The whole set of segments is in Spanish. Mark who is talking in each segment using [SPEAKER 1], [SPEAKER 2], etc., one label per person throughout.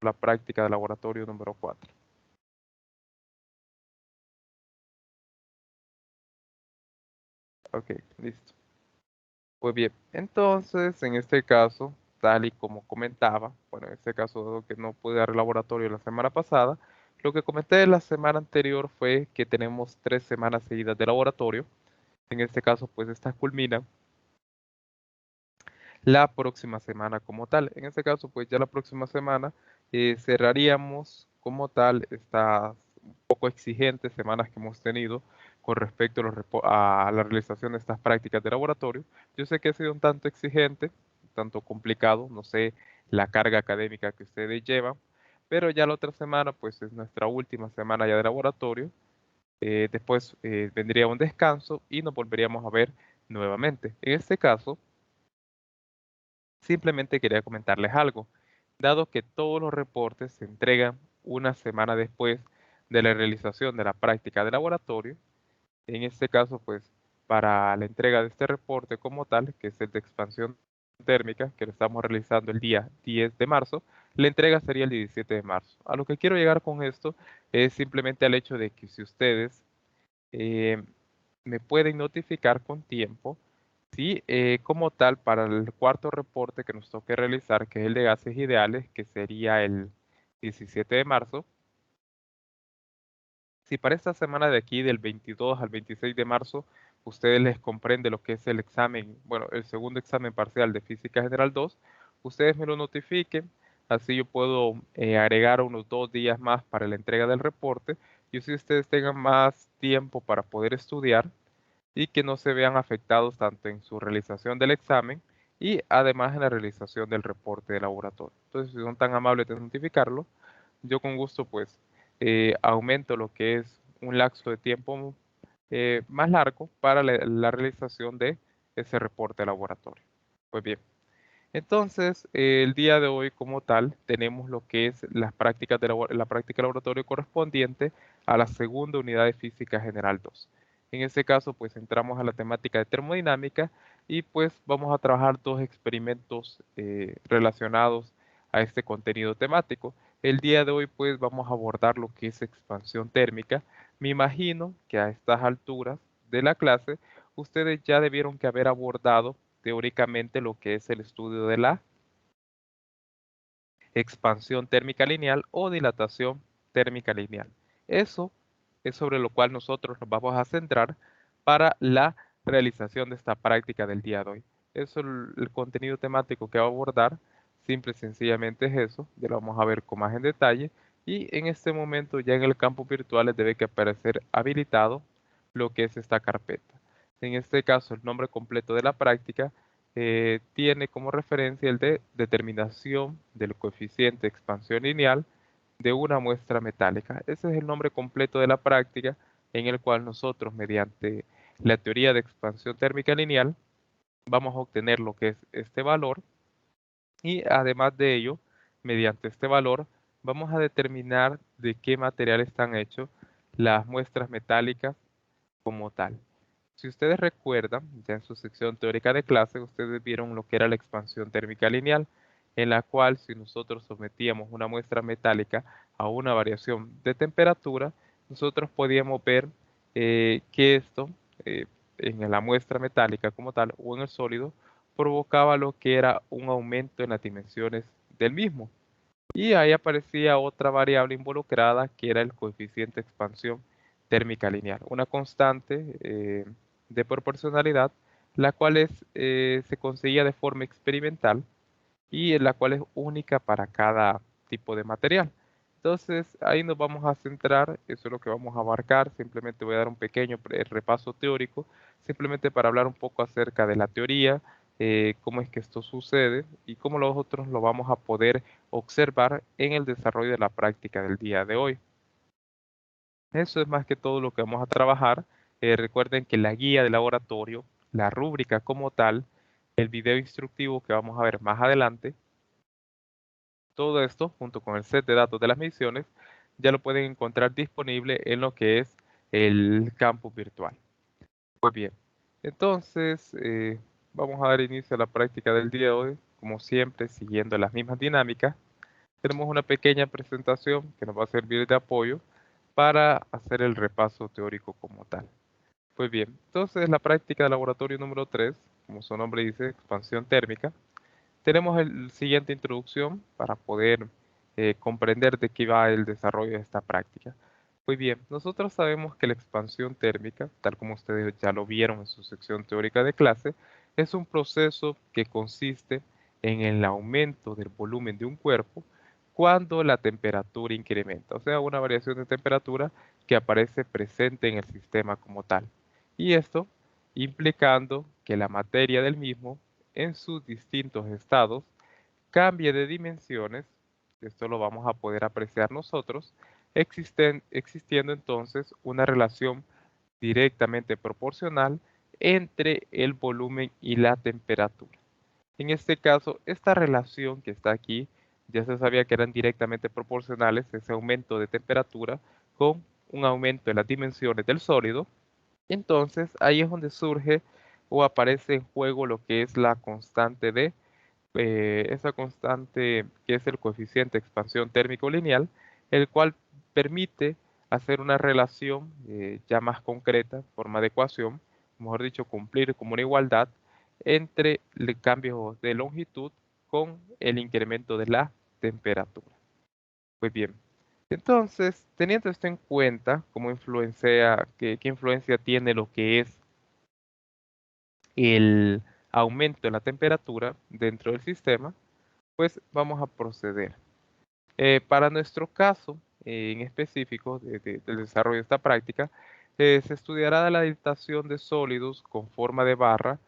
[SPEAKER 1] la práctica de laboratorio número 4. Ok, listo. Pues bien, entonces en este caso, tal y como comentaba, bueno, en este caso dado que no pude dar el laboratorio la semana pasada, lo que comenté la semana anterior fue que tenemos 3 semanas seguidas de laboratorio. En este caso, pues estas culminan la próxima semana como tal. En este caso, pues ya la próxima semana cerraríamos como tal estas un poco exigentes semanas que hemos tenido con respecto a, a la realización de estas prácticas de laboratorio. Yo sé que ha sido un tanto exigente, un tanto complicado, no sé la carga académica que ustedes llevan, pero ya la otra semana, pues es nuestra última semana ya de laboratorio. Después vendría un descanso y nos volveríamos a ver nuevamente. En este caso, simplemente quería comentarles algo. Dado que todos los reportes se entregan una semana después de la realización de la práctica de laboratorio, en este caso, pues, para la entrega de este reporte como tal, que es el de expansión térmica, que lo estamos realizando el día 10 de marzo, la entrega sería el 17 de marzo. A lo que quiero llegar con esto es simplemente al hecho de que si ustedes eh, me pueden notificar con tiempo. Sí, como tal, para el cuarto reporte que nos toque realizar, que es el de gases ideales, que sería el 17 de marzo, si para esta semana de aquí, del 22 al 26 de marzo, ustedes les comprende lo que es el examen, bueno, el segundo examen parcial de Física General 2, ustedes me lo notifiquen, así yo puedo agregar unos 2 días más para la entrega del reporte, y si ustedes tengan más tiempo para poder estudiar, y que no se vean afectados tanto en su realización del examen y además en la realización del reporte de laboratorio. Entonces, si son tan amables de notificarlo, yo con gusto pues aumento lo que es un lapso de tiempo más largo para la realización de ese reporte de laboratorio. Pues bien, entonces el día de hoy como tal tenemos lo que es las prácticas de la práctica de laboratorio correspondiente a la segunda unidad de Física General 2. En este caso, pues entramos a la temática de termodinámica y pues vamos a trabajar 2 experimentos relacionados a este contenido temático. El día de hoy, pues vamos a abordar lo que es expansión térmica. Me imagino que a estas alturas de la clase, ustedes ya debieron que haber abordado teóricamente lo que es el estudio de la expansión térmica lineal o dilatación térmica lineal. Eso es sobre lo cual nosotros nos vamos a centrar para la realización de esta práctica del día de hoy. Eso, el contenido temático que va a abordar, simple y sencillamente es eso, ya lo vamos a ver con más en detalle, y en este momento ya en el campo virtual les debe que aparecer habilitado lo que es esta carpeta. En este caso, el nombre completo de la práctica tiene como referencia el de determinación del coeficiente de expansión lineal de una muestra metálica. Ese es el nombre completo de la práctica en el cual nosotros, mediante la teoría de expansión térmica lineal, vamos a obtener lo que es este valor y además de ello, mediante este valor, vamos a determinar de qué material están hechos las muestras metálicas como tal. Si ustedes recuerdan, ya en su sección teórica de clase, ustedes vieron lo que era la expansión térmica lineal, en la cual si nosotros sometíamos una muestra metálica a una variación de temperatura, nosotros podíamos ver que esto, eh, en la muestra metálica como tal o en el sólido, provocaba lo que era un aumento en las dimensiones del mismo. Y ahí aparecía otra variable involucrada que era el coeficiente de expansión térmica lineal, una constante de proporcionalidad, la cual se conseguía de forma experimental y la cual es única para cada tipo de material. Entonces ahí nos vamos a centrar, eso es lo que vamos a abarcar, simplemente voy a dar un pequeño repaso teórico, simplemente para hablar un poco acerca de la teoría, cómo es que esto sucede y cómo nosotros lo vamos a poder observar en el desarrollo de la práctica del día de hoy. Eso es más que todo lo que vamos a trabajar. Recuerden que la guía de laboratorio, la rúbrica como tal, el video instructivo que vamos a ver más adelante, todo esto, junto con el set de datos de las misiones, ya lo pueden encontrar disponible en lo que es el campus virtual. Pues bien, entonces vamos a dar inicio a la práctica del día de hoy, como siempre, siguiendo las mismas dinámicas. tenemos una pequeña presentación que nos va a servir de apoyo para hacer el repaso teórico como tal. Pues bien, entonces la práctica de laboratorio número 3, como su nombre dice, expansión térmica, tenemos el siguiente introducción para poder comprender de qué va el desarrollo de esta práctica. Pues bien, nosotros sabemos que la expansión térmica, tal como ustedes ya lo vieron en su sección teórica de clase, es un proceso que consiste en el aumento del volumen de un cuerpo cuando la temperatura incrementa, o sea, una variación de temperatura que aparece presente en el sistema como tal. Y esto implicando que la materia del mismo en sus distintos estados cambie de dimensiones, esto lo vamos a poder apreciar nosotros, existiendo entonces una relación directamente proporcional entre el volumen y la temperatura. En este caso, esta relación que está aquí, ya se sabía que eran directamente proporcionales, ese aumento de temperatura con un aumento de las dimensiones del sólido. Entonces, ahí es donde surge o aparece en juego lo que es la constante de esa constante que es el coeficiente de expansión térmico lineal, el cual permite hacer una relación ya más concreta, forma de ecuación, mejor dicho, cumplir como una igualdad entre el cambio de longitud con el incremento de la temperatura. Pues bien, entonces, teniendo esto en cuenta, cómo influencia, qué influencia tiene lo que es el aumento de la temperatura dentro del sistema, pues vamos a proceder. Para nuestro caso en específico del desarrollo de esta práctica, se estudiará la dilatación de sólidos con forma de barra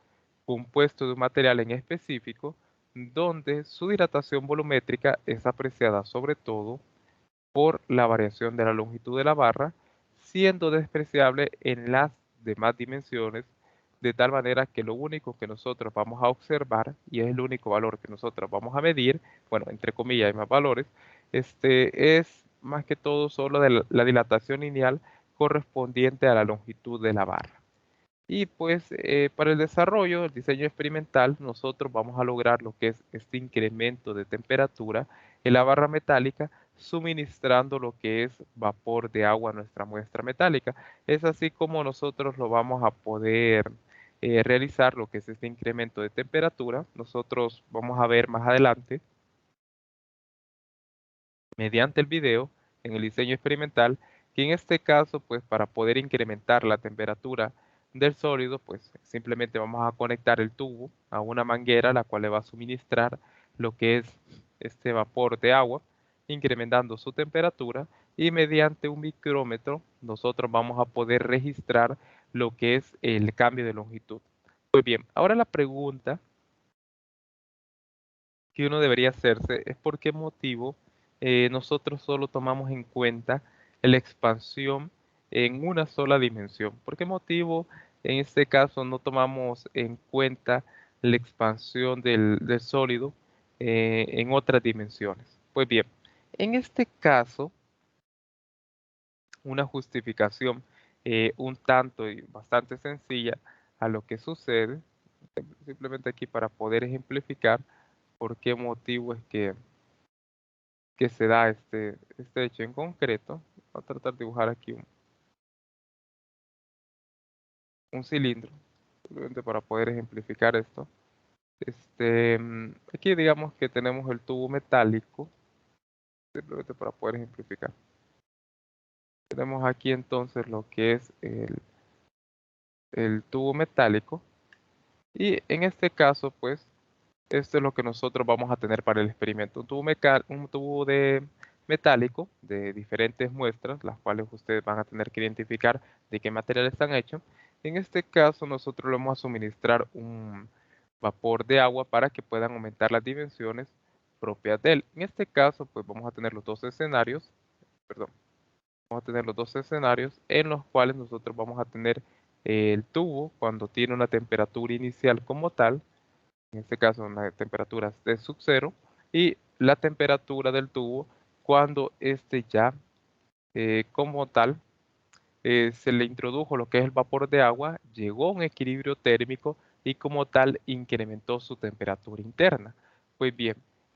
[SPEAKER 1] compuesto de un material en específico, donde su dilatación volumétrica es apreciada sobre todo por la variación de la longitud de la barra, siendo despreciable en las demás dimensiones, de tal manera que lo único que nosotros vamos a observar, y es el único valor que nosotros vamos a medir, bueno, entre comillas hay más valores, es más que todo solo de la dilatación lineal correspondiente a la longitud de la barra. Y pues para el desarrollo del diseño experimental, nosotros vamos a lograr lo que es este incremento de temperatura en la barra metálica, suministrando lo que es vapor de agua a nuestra muestra metálica. Es así como nosotros lo vamos a poder realizar lo que es este incremento de temperatura. Nosotros vamos a ver más adelante, mediante el video, en el diseño experimental, que en este caso, pues para poder incrementar la temperatura del sólido, pues simplemente vamos a conectar el tubo a una manguera, la cual le va a suministrar lo que es este vapor de agua, incrementando su temperatura, y mediante un micrómetro nosotros vamos a poder registrar lo que es el cambio de longitud. Muy bien, ahora la pregunta que uno debería hacerse es por qué motivo nosotros solo tomamos en cuenta la expansión en una sola dimensión. ¿Por qué motivo en este caso no tomamos en cuenta la expansión del sólido en otras dimensiones? Pues bien, en este caso, una justificación un tanto y bastante sencilla a lo que sucede, simplemente aquí para poder ejemplificar por qué motivo es que se da este hecho en concreto. Voy a tratar de dibujar aquí un cilindro, simplemente para poder ejemplificar esto. Aquí digamos que tenemos el tubo metálico, simplemente para poder ejemplificar. Tenemos aquí entonces lo que es el tubo metálico y en este caso pues esto es lo que nosotros vamos a tener para el experimento. Un tubo de metálico de diferentes muestras, las cuales ustedes van a tener que identificar de qué material están hechos. En este caso, nosotros le vamos a suministrar un vapor de agua para que puedan aumentar las dimensiones propias de él. En este caso, pues vamos a tener los dos escenarios, perdón, vamos a tener los dos escenarios en los cuales nosotros vamos a tener el tubo cuando tiene una temperatura inicial como tal, en este caso una temperatura de sub-cero, y la temperatura del tubo cuando este ya como tal se le introdujo lo que es el vapor de agua, llegó a un equilibrio térmico y como tal incrementó su temperatura interna. Pues bien,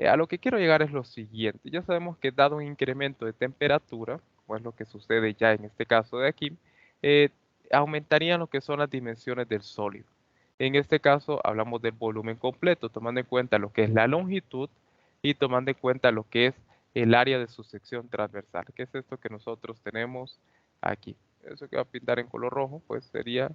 [SPEAKER 1] A lo que quiero llegar es lo siguiente. Ya sabemos que dado un incremento de temperatura, como es lo que sucede ya en este caso de aquí, eh, aumentarían lo que son las dimensiones del sólido. En este caso hablamos del volumen completo, tomando en cuenta lo que es la longitud y tomando en cuenta lo que es el área de su sección transversal, que es esto que nosotros tenemos aquí. Eso que va a pintar en color rojo, pues sería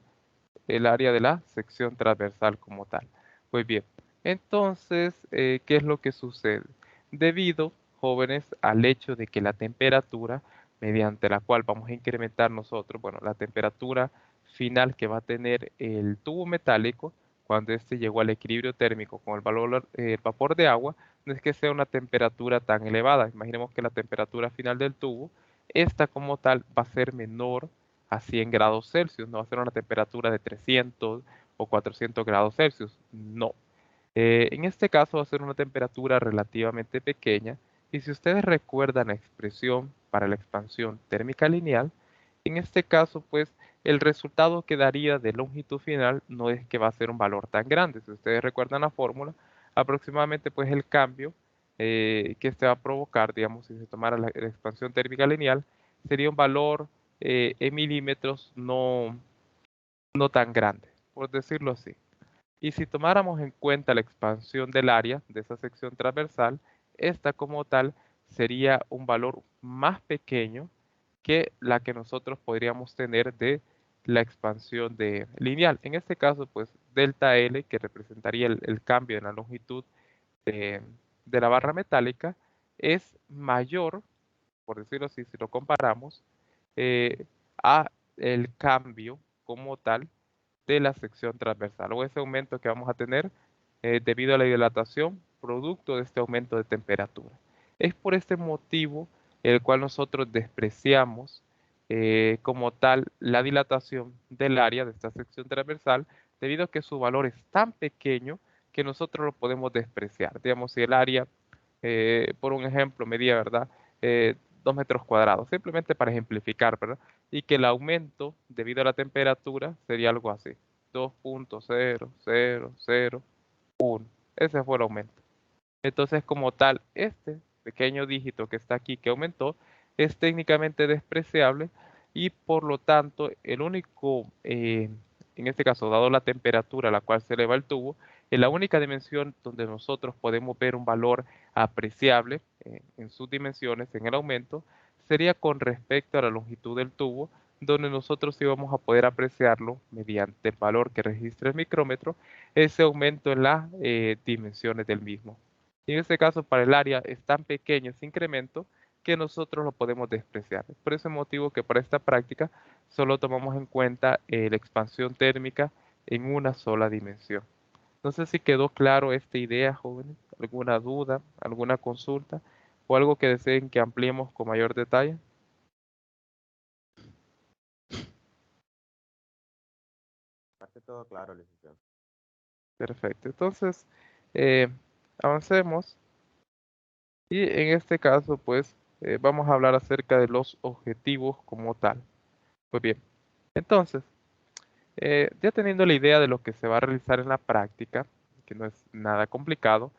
[SPEAKER 1] el área de la sección transversal como tal. Pues bien, entonces, ¿qué es lo que sucede? Debido, jóvenes, al hecho de que la temperatura mediante la cual vamos a incrementar nosotros, bueno, la temperatura final que va a tener el tubo metálico cuando éste llegó al equilibrio térmico con el vapor de agua, no es que sea una temperatura tan elevada. Imaginemos que la temperatura final del tubo, esta como tal va a ser menor a 100 grados Celsius, no va a ser una temperatura de 300 o 400 grados Celsius, no. En este caso va a ser una temperatura relativamente pequeña y si ustedes recuerdan la expresión para la expansión térmica lineal, en este caso pues el resultado que daría de longitud final no es que va a ser un valor tan grande. Si ustedes recuerdan la fórmula, aproximadamente pues el cambio que se va a provocar, digamos, si se tomara la expansión térmica lineal, sería un valor en milímetros no tan grande, por decirlo así. Y si tomáramos en cuenta la expansión del área de esa sección transversal, esta como tal sería un valor más pequeño que la que nosotros podríamos tener de la expansión de lineal. En este caso, pues delta L, que representaría el cambio en la longitud de, de la barra metálica, es mayor, por decirlo así, si lo comparamos, eh, a el cambio como tal de la sección transversal o ese aumento que vamos a tener debido a la dilatación producto de este aumento de temperatura. Es por este motivo el cual nosotros despreciamos como tal la dilatación del área de esta sección transversal debido a que su valor es tan pequeño que nosotros lo podemos despreciar. Digamos, si el área, por un ejemplo, medía, ¿verdad? 2 metros cuadrados, simplemente para ejemplificar, ¿verdad? Y que el aumento debido a la temperatura sería algo así, 2.0001. Ese fue el aumento. Entonces, como tal, este pequeño dígito que está aquí que aumentó es técnicamente despreciable y por lo tanto el único, en este caso, dado la temperatura a la cual se eleva el tubo, en la única dimensión donde nosotros podemos ver un valor apreciable en sus dimensiones, en el aumento, sería con respecto a la longitud del tubo, donde nosotros íbamos a poder apreciarlo mediante el valor que registra el micrómetro, ese aumento en las dimensiones del mismo. Y en este caso, para el área es tan pequeño ese incremento que nosotros lo podemos despreciar. Es por ese motivo que para esta práctica solo tomamos en cuenta la expansión térmica en una sola dimensión. No sé si quedó claro esta idea, jóvenes. ¿Alguna duda, alguna consulta o algo que deseen que ampliemos con mayor detalle?
[SPEAKER 2] Parte todo claro, licenciado.
[SPEAKER 1] Perfecto. Entonces, eh, avancemos y en este caso, pues, vamos a hablar acerca de los objetivos como tal. Pues bien, entonces, ya teniendo la idea de lo que se va a realizar en la práctica, que no es nada complicado,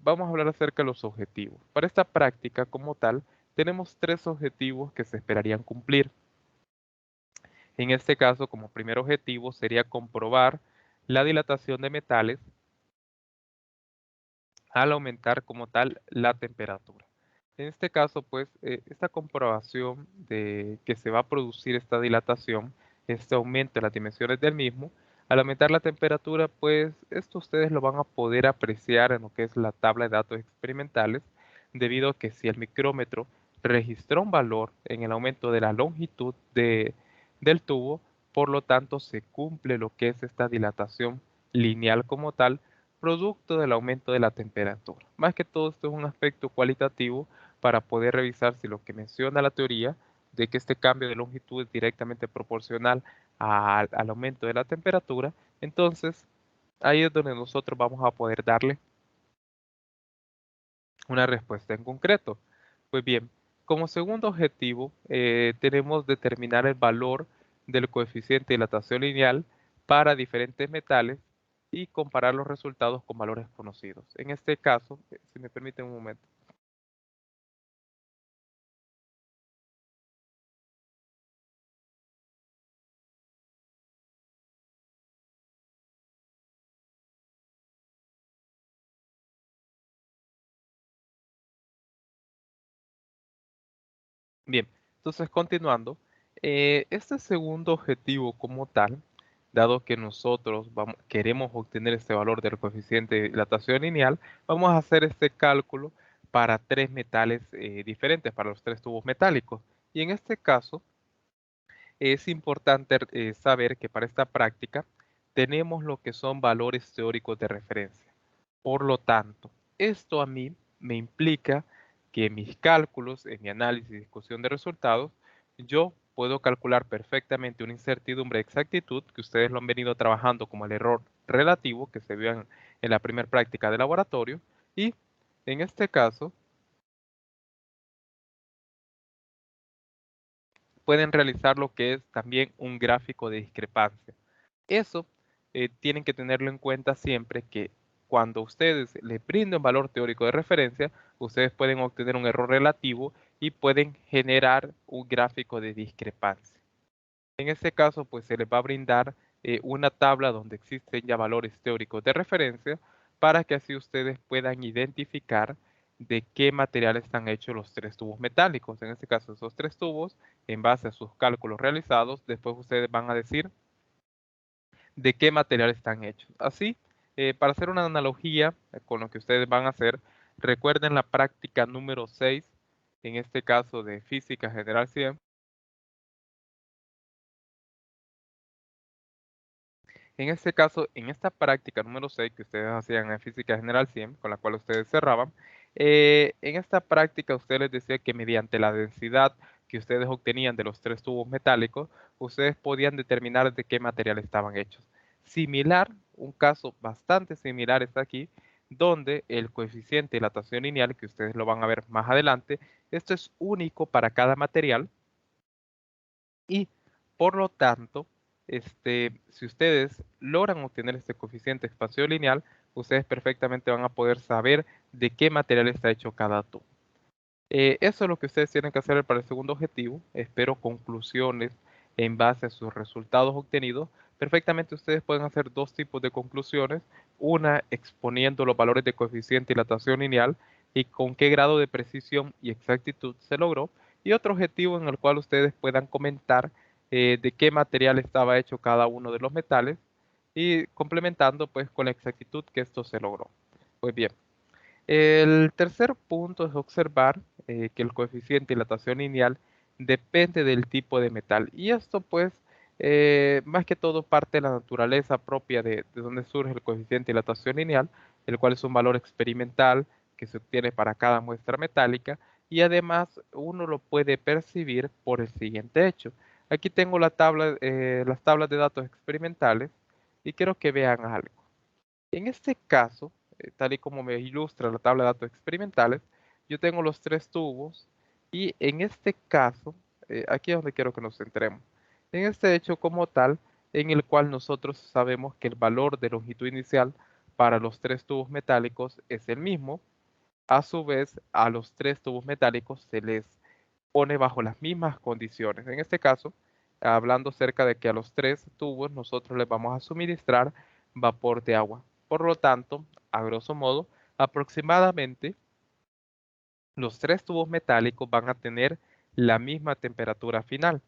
[SPEAKER 1] vamos a hablar acerca de los objetivos. Para esta práctica como tal, tenemos tres objetivos que se esperarían cumplir. En este caso, como primer objetivo, sería comprobar la dilatación de metales al aumentar como tal la temperatura. En este caso, pues, esta comprobación de que se va a producir esta dilatación, este aumento de las dimensiones del mismo, al aumentar la temperatura, pues, esto ustedes lo van a poder apreciar en lo que es la tabla de datos experimentales, debido a que si el micrómetro registró un valor en el aumento de la longitud del tubo, por lo tanto, se cumple lo que es esta dilatación lineal como tal, producto del aumento de la temperatura. Más que todo, esto es un aspecto cualitativo para poder revisar si lo que menciona la teoría de que este cambio de longitud es directamente proporcional al aumento de la temperatura, entonces ahí es donde nosotros vamos a poder darle una respuesta en concreto. Pues bien, como segundo objetivo tenemos determinar el valor del coeficiente de dilatación lineal para diferentes metales y comparar los resultados con valores conocidos. En este caso, si me permiten un momento. Bien, entonces continuando, este segundo objetivo como tal, dado que nosotros queremos obtener este valor del coeficiente de dilatación lineal, vamos a hacer este cálculo para tres metales diferentes, para los tres tubos metálicos. Y en este caso, es importante saber que para esta práctica tenemos lo que son valores teóricos de referencia. Por lo tanto, esto a mí me implica que en mis cálculos, en mi análisis y discusión de resultados, yo puedo calcular perfectamente una incertidumbre de exactitud, que ustedes lo han venido trabajando como el error relativo, que se vio en la primera práctica de laboratorio, y en este caso pueden realizar lo que es también un gráfico de discrepancia. Eso tienen que tenerlo en cuenta siempre que cuando ustedes le brinden valor teórico de referencia, ustedes pueden obtener un error relativo y pueden generar un gráfico de discrepancia. En este caso, pues se les va a brindar una tabla donde existen ya valores teóricos de referencia para que así ustedes puedan identificar de qué material están hechos los tres tubos metálicos. En este caso, esos tres tubos, en base a sus cálculos realizados, después ustedes van a decir de qué material están hechos. Así, para hacer una analogía con lo que ustedes van a hacer, recuerden la práctica número 6, en este caso de Física General 100. En este caso, en esta práctica número 6 que ustedes hacían en Física General 100, con la cual ustedes cerraban, en esta práctica ustedes les decía que mediante la densidad que ustedes obtenían de los tres tubos metálicos, ustedes podían determinar de qué material estaban hechos. Similar, un caso bastante similar está aquí, donde el coeficiente de dilatación lineal, que ustedes lo van a ver más adelante, esto es único para cada material y por lo tanto, si ustedes logran obtener este coeficiente de expansión lineal, ustedes perfectamente van a poder saber de qué material está hecho cada tubo. Eso es lo que ustedes tienen que hacer para el segundo objetivo. Espero conclusiones en base a sus resultados obtenidos. Perfectamente ustedes pueden hacer dos tipos de conclusiones. Una exponiendo los valores de coeficiente y dilatación lineal y con qué grado de precisión y exactitud se logró. Y otro objetivo en el cual ustedes puedan comentar de qué material estaba hecho cada uno de los metales y complementando pues con la exactitud que esto se logró. Pues bien. El tercer punto es observar que el coeficiente de dilatación lineal depende del tipo de metal. Y esto pues más que todo parte de la naturaleza propia de donde surge el coeficiente de dilatación lineal, el cual es un valor experimental que se obtiene para cada muestra metálica y además uno lo puede percibir por el siguiente hecho. Aquí tengo las tablas de datos experimentales y quiero que vean algo. En este caso, tal y como me ilustra la tabla de datos experimentales, yo tengo los tres tubos y en este caso, aquí es donde quiero que nos centremos. En este hecho como tal, en el cual nosotros sabemos que el valor de longitud inicial para los tres tubos metálicos es el mismo, a su vez a los tres tubos metálicos se les pone bajo las mismas condiciones. En este caso, hablando acerca de que a los tres tubos nosotros les vamos a suministrar vapor de agua. Por lo tanto, a grosso modo, aproximadamente los tres tubos metálicos van a tener la misma temperatura final.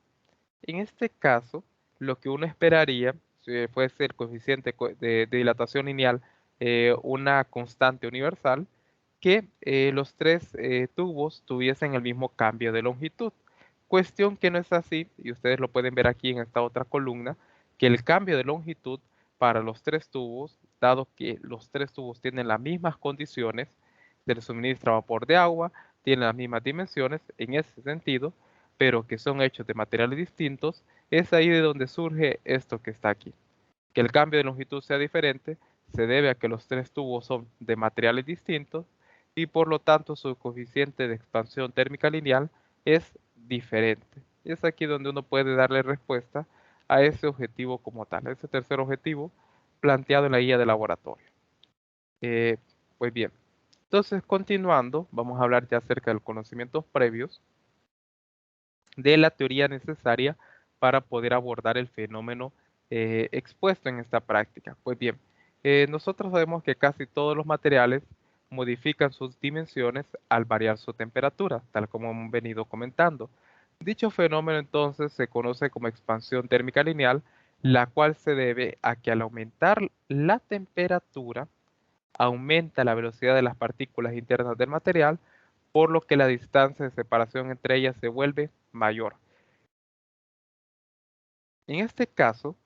[SPEAKER 1] En este caso, lo que uno esperaría, si fuese el coeficiente de dilatación lineal una constante universal, que los tres tubos tuviesen el mismo cambio de longitud. Cuestión que no es así, y ustedes lo pueden ver aquí en esta otra columna, que el cambio de longitud para los tres tubos, dado que los tres tubos tienen las mismas condiciones, se les suministra vapor de agua, tienen las mismas dimensiones, en ese sentido, pero que son hechos de materiales distintos, es ahí de donde surge esto que está aquí. Que el cambio de longitud sea diferente se debe a que los tres tubos son de materiales distintos y por lo tanto su coeficiente de expansión térmica lineal es diferente. Y es aquí donde uno puede darle respuesta a ese objetivo como tal. Ese tercer objetivo planteado en la guía de laboratorio. Pues bien, entonces continuando, vamos a hablar ya acerca de los conocimientos previos de la teoría necesaria para poder abordar el fenómeno expuesto en esta práctica. Pues bien, nosotros sabemos que casi todos los materiales modifican sus dimensiones al variar su temperatura, tal como hemos venido comentando. Dicho fenómeno entonces se conoce como expansión térmica lineal, la cual se debe a que al aumentar la temperatura, aumenta la velocidad de las partículas internas del material, por lo que la distancia de separación entre ellas se vuelve mayor. En este caso,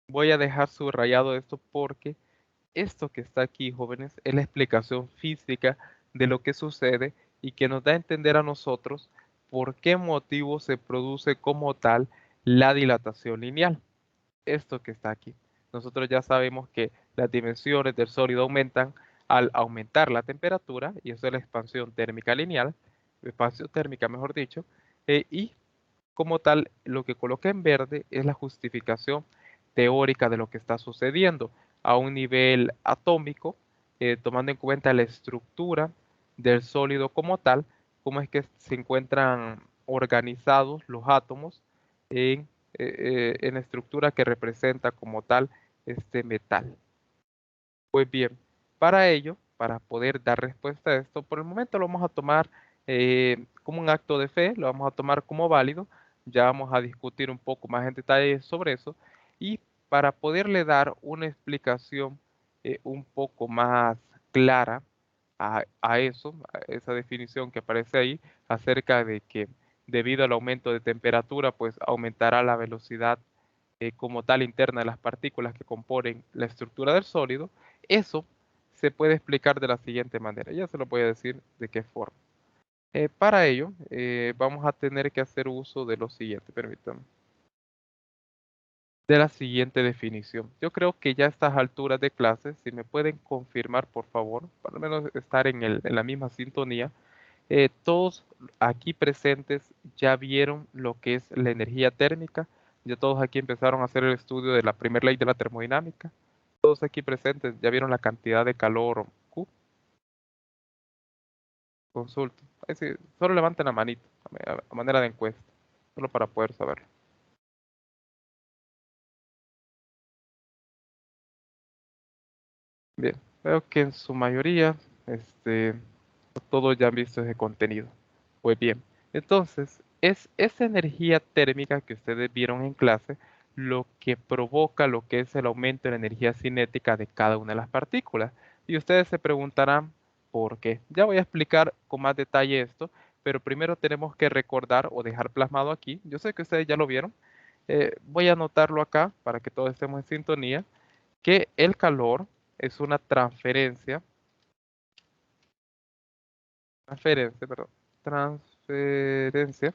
[SPEAKER 1] voy a dejar subrayado esto porque esto que está aquí, jóvenes, es la explicación física de lo que sucede y que nos da a entender a nosotros por qué motivo se produce como tal la dilatación lineal. Esto que está aquí. Nosotros ya sabemos que las dimensiones del sólido aumentan al aumentar la temperatura, y eso es la expansión térmica lineal, expansión térmica mejor dicho, y como tal, lo que coloqué en verde es la justificación teórica de lo que está sucediendo a un nivel atómico, tomando en cuenta la estructura del sólido como tal, cómo es que se encuentran organizados los átomos en la estructura que representa como tal este metal. Pues bien, para ello, para poder dar respuesta a esto, por el momento lo vamos a tomar como un acto de fe, lo vamos a tomar como válido, ya vamos a discutir un poco más en detalle sobre eso, y para poderle dar una explicación un poco más clara a eso, a esa definición que aparece ahí, acerca de que debido al aumento de temperatura, pues aumentará la velocidad como tal interna de las partículas que componen la estructura del sólido. Eso se puede explicar de la siguiente manera. Ya se lo voy a decir de qué forma. Para ello, vamos a tener que hacer uso de lo siguiente, permítanme. De la siguiente definición. Yo creo que ya a estas alturas de clase, si me pueden confirmar, por favor, para al menos estar en la misma sintonía, todos aquí presentes ya vieron lo que es la energía térmica. Ya todos aquí empezaron a hacer el estudio de la primera ley de la termodinámica. Todos aquí presentes ya vieron la cantidad de calor Q. Consulto. Es decir, solo levanten la manito a manera de encuesta, solo para poder saberlo. Bien, veo que en su mayoría, todos ya han visto ese contenido. Pues bien, entonces es esa energía térmica que ustedes vieron en clase lo que provoca lo que es el aumento de la energía cinética de cada una de las partículas. Y ustedes se preguntarán por qué. Ya voy a explicar con más detalle esto, pero primero tenemos que recordar o dejar plasmado aquí. Yo sé que ustedes ya lo vieron. Voy a anotarlo acá para que todos estemos en sintonía, que el calor es una perdón, transferencia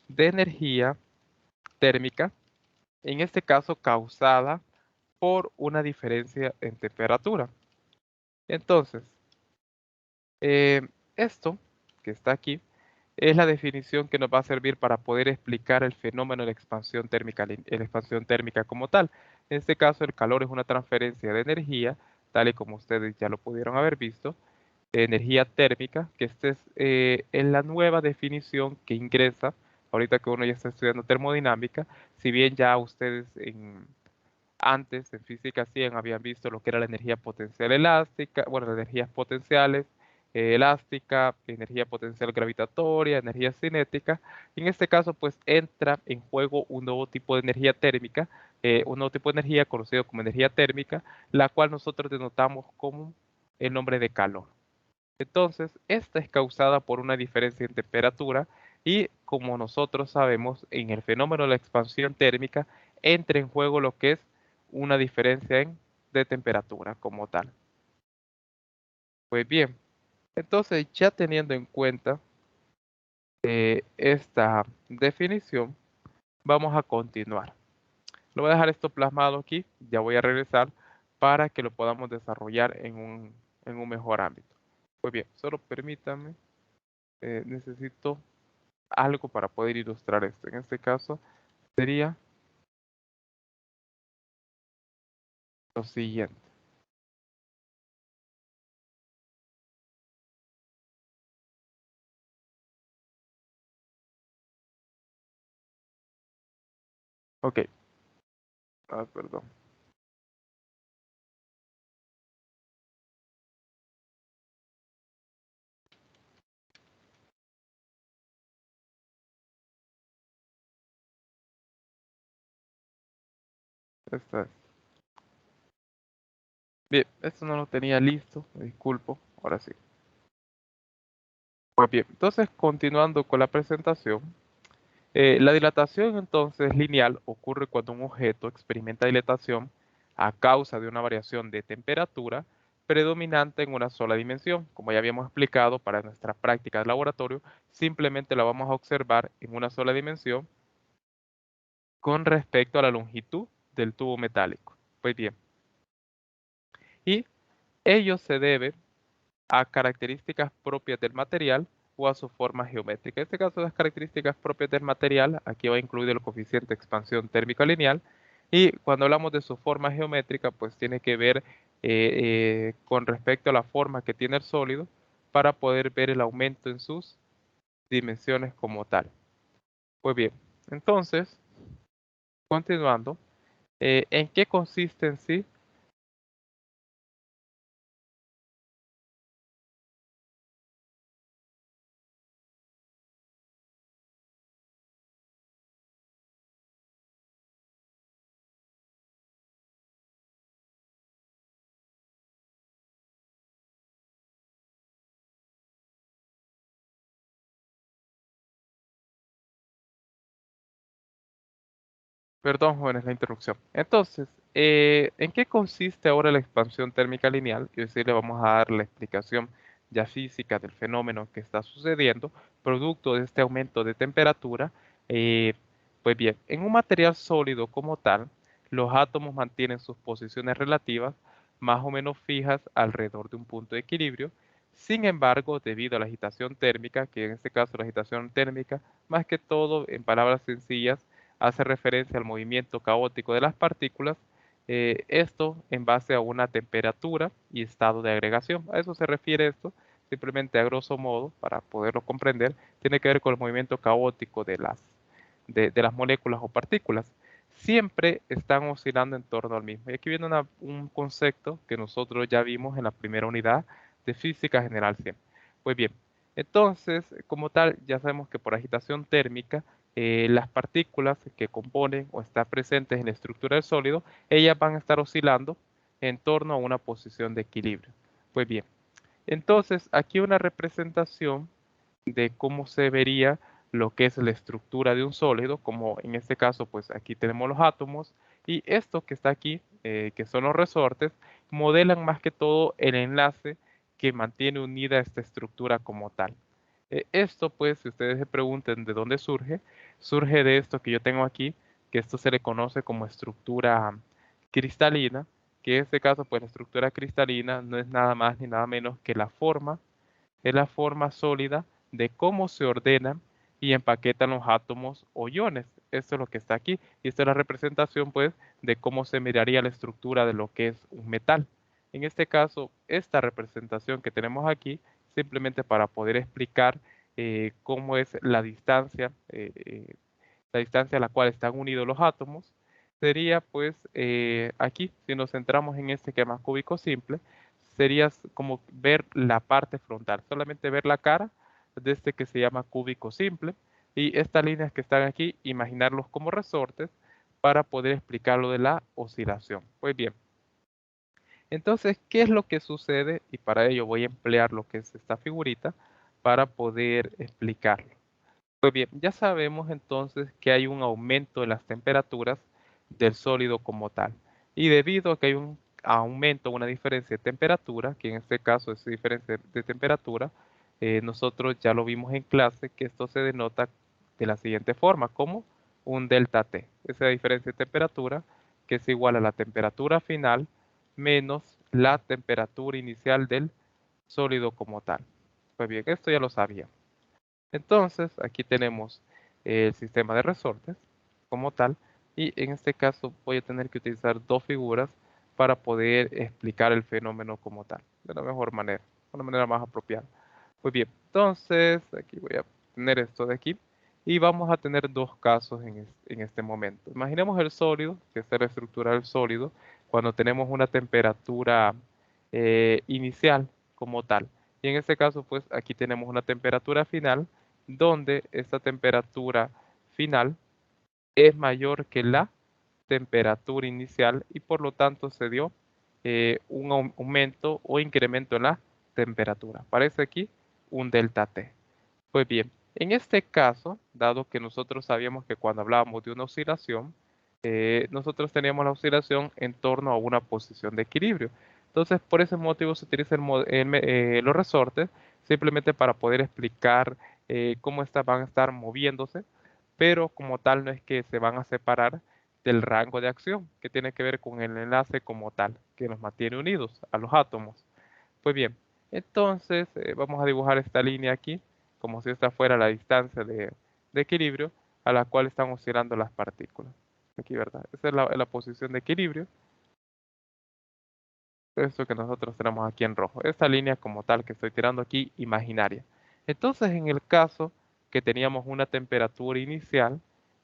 [SPEAKER 1] de energía térmica, en este caso causada por una diferencia en temperatura. Entonces, eh, esto que está aquí es la definición que nos va a servir para poder explicar el fenómeno de la expansión térmica, la expansión térmica como tal. En este caso, el calor es una transferencia de energía, tal y como ustedes ya lo pudieron haber visto, energía térmica, que esta es la nueva definición que ingresa, ahorita que uno ya está estudiando termodinámica, si bien ya ustedes antes en física 100 habían visto lo que era la energía potencial elástica, bueno, las energías potenciales, elástica, energía potencial gravitatoria, energía cinética. En este caso, pues entra en juego un nuevo tipo de energía térmica, un nuevo tipo de energía conocido como energía térmica, la cual nosotros denotamos como el nombre de calor. Entonces, esta es causada por una diferencia en temperatura y, como nosotros sabemos, en el fenómeno de la expansión térmica entra en juego lo que es una diferencia de temperatura como tal. Pues bien, entonces ya teniendo en cuenta esta definición, vamos a continuar. Lo voy a dejar esto plasmado aquí, ya voy a regresar para que lo podamos desarrollar en un mejor ámbito. Pues bien, solo permítanme, necesito algo para poder ilustrar esto. En este caso sería lo siguiente. Ok. Perdón. Esta es. Bien, esto no lo tenía listo, me disculpo. Ahora sí. Pues bien, entonces continuando con la presentación. La dilatación entonces lineal ocurre cuando un objeto experimenta dilatación a causa de una variación de temperatura predominante en una sola dimensión. Como ya habíamos explicado para nuestra práctica de laboratorio, simplemente la vamos a observar en una sola dimensión con respecto a la longitud del tubo metálico. Pues bien, y ello se debe a características propias del material o a su forma geométrica. En este caso, las características propias del material, aquí va incluido el coeficiente de expansión térmica lineal, y cuando hablamos de su forma geométrica, pues tiene que ver con respecto a la forma que tiene el sólido para poder ver el aumento en sus dimensiones como tal. Pues bien, entonces, continuando, ¿en qué consiste en sí? Perdón, jóvenes, la interrupción. Entonces, ¿en qué consiste ahora la expansión térmica lineal? Es decir, le vamos a dar la explicación ya física del fenómeno que está sucediendo, producto de este aumento de temperatura. Eh, pues bien, en un material sólido como tal, los átomos mantienen sus posiciones relativas más o menos fijas alrededor de un punto de equilibrio. Sin embargo, debido a la agitación térmica, que en este caso la agitación térmica, más que todo, en palabras sencillas, hace referencia al movimiento caótico de las partículas, esto en base a una temperatura y estado de agregación. A eso se refiere esto, simplemente a grosso modo, para poderlo comprender, tiene que ver con el movimiento caótico de las moléculas o partículas. Siempre están oscilando en torno al mismo. Y aquí viene un concepto que nosotros ya vimos en la primera unidad de física general 100. Pues bien, entonces, como tal, ya sabemos que por agitación térmica, las partículas que componen o están presentes en la estructura del sólido, ellas van a estar oscilando en torno a una posición de equilibrio. Pues bien, entonces aquí una representación de cómo se vería lo que es la estructura de un sólido, como en este caso, pues aquí tenemos los átomos y esto que está aquí, que son los resortes, modelan más que todo el enlace que mantiene unida esta estructura como tal. Esto, pues, si ustedes se pregunten de dónde surge, surge de esto que yo tengo aquí, que esto se le conoce como estructura cristalina, que en este caso, pues, la estructura cristalina no es nada más ni nada menos que la forma, es la forma sólida de cómo se ordenan y empaquetan los átomos o iones. Esto es lo que está aquí. Y esta es la representación, pues, de cómo se miraría la estructura de lo que es un metal. En este caso, esta representación que tenemos aquí, simplemente para poder explicar cómo es la distancia a la cual están unidos los átomos, sería pues aquí, si nos centramos en este esquema cúbico simple, sería como ver la parte frontal, solamente ver la cara de este que se llama cúbico simple y estas líneas que están aquí, imaginarlos como resortes para poder explicar lo de la oscilación. Pues bien, entonces, ¿qué es lo que sucede? Y para ello voy a emplear lo que es esta figurita para poder explicarlo. Pues bien, ya sabemos entonces que hay un aumento en las temperaturas del sólido como tal. Y debido a que hay un aumento, una diferencia de temperatura, que en este caso es diferencia de temperatura, nosotros ya lo vimos en clase que esto se denota de la siguiente forma, como un delta T. Esa diferencia de temperatura que es igual a la temperatura final menos la temperatura inicial del sólido como tal. Pues bien, esto ya lo sabía. Entonces, aquí tenemos el sistema de resortes como tal, y en este caso voy a tener que utilizar dos figuras para poder explicar el fenómeno como tal, de la mejor manera, de una manera más apropiada. Muy bien, entonces aquí voy a tener esto de aquí y vamos a tener dos casos en este momento. Imaginemos el sólido, que es la estructura del sólido, cuando tenemos una temperatura inicial como tal. Y en este caso, pues aquí tenemos una temperatura final, donde esta temperatura final es mayor que la temperatura inicial y por lo tanto se dio un aumento o incremento en la temperatura. Aparece aquí un delta T. Pues bien, en este caso, dado que nosotros sabíamos que cuando hablábamos de una oscilación, nosotros teníamos la oscilación en torno a una posición de equilibrio. Entonces, por ese motivo se utilizan los resortes simplemente para poder explicar cómo van a estar moviéndose, pero como tal no es que se van a separar del rango de acción, que tiene que ver con el enlace como tal, que nos mantiene unidos a los átomos. Pues bien, entonces vamos a dibujar esta línea aquí, como si esta fuera la distancia de equilibrio a la cual están oscilando las partículas. Aquí, ¿verdad? Esa es la posición de equilibrio. Esto que nosotros tenemos aquí en rojo. Esta línea como tal que estoy tirando aquí, imaginaria. Entonces, en el caso que teníamos una temperatura inicial,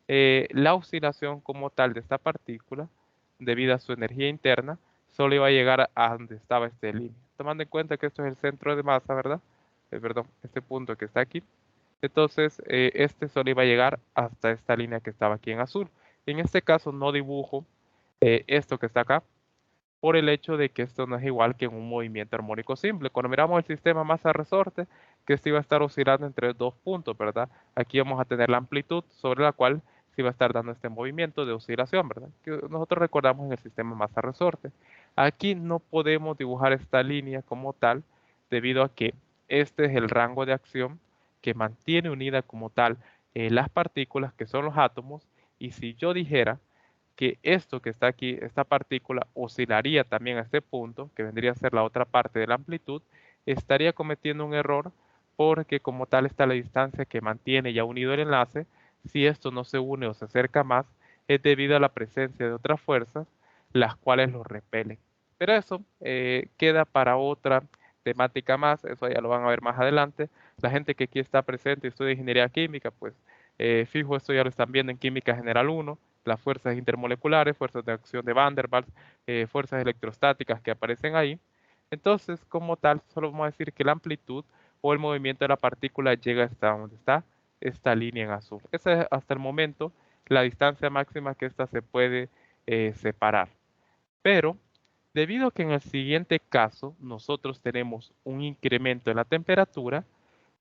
[SPEAKER 1] la oscilación como tal de esta partícula, debido a su energía interna, solo iba a llegar a donde estaba esta línea. Tomando en cuenta que esto es el centro de masa, ¿verdad? Perdón, este punto que está aquí. Entonces, este solo iba a llegar hasta esta línea que estaba aquí en azul. En este caso no dibujo esto que está acá, por el hecho de que esto no es igual que en un movimiento armónico simple. Cuando miramos el sistema masa-resorte, que este iba a estar oscilando entre dos puntos, ¿verdad? Aquí vamos a tener la amplitud sobre la cual se va a estar dando este movimiento de oscilación, ¿verdad? Que nosotros recordamos en el sistema masa-resorte. Aquí no podemos dibujar esta línea como tal, debido a que este es el rango de acción que mantiene unida como tal las partículas, que son los átomos, y si yo dijera que esto que está aquí, esta partícula, oscilaría también a este punto, que vendría a ser la otra parte de la amplitud, estaría cometiendo un error porque como tal está la distancia que mantiene ya unido el enlace. Si esto no se une o se acerca más, es debido a la presencia de otras fuerzas, las cuales lo repelen. Pero eso queda para otra temática más, eso ya lo van a ver más adelante. La gente que aquí está presente y estudia ingeniería química, pues fijo, esto ya lo están viendo en Química General 1, las fuerzas intermoleculares, fuerzas de acción de Van der Waals, fuerzas electrostáticas que aparecen ahí. Entonces, como tal, solo vamos a decir que la amplitud o el movimiento de la partícula llega hasta donde está esta línea en azul. Esa es hasta el momento la distancia máxima que ésta se puede separar. Pero, debido a que en el siguiente caso nosotros tenemos un incremento en la temperatura,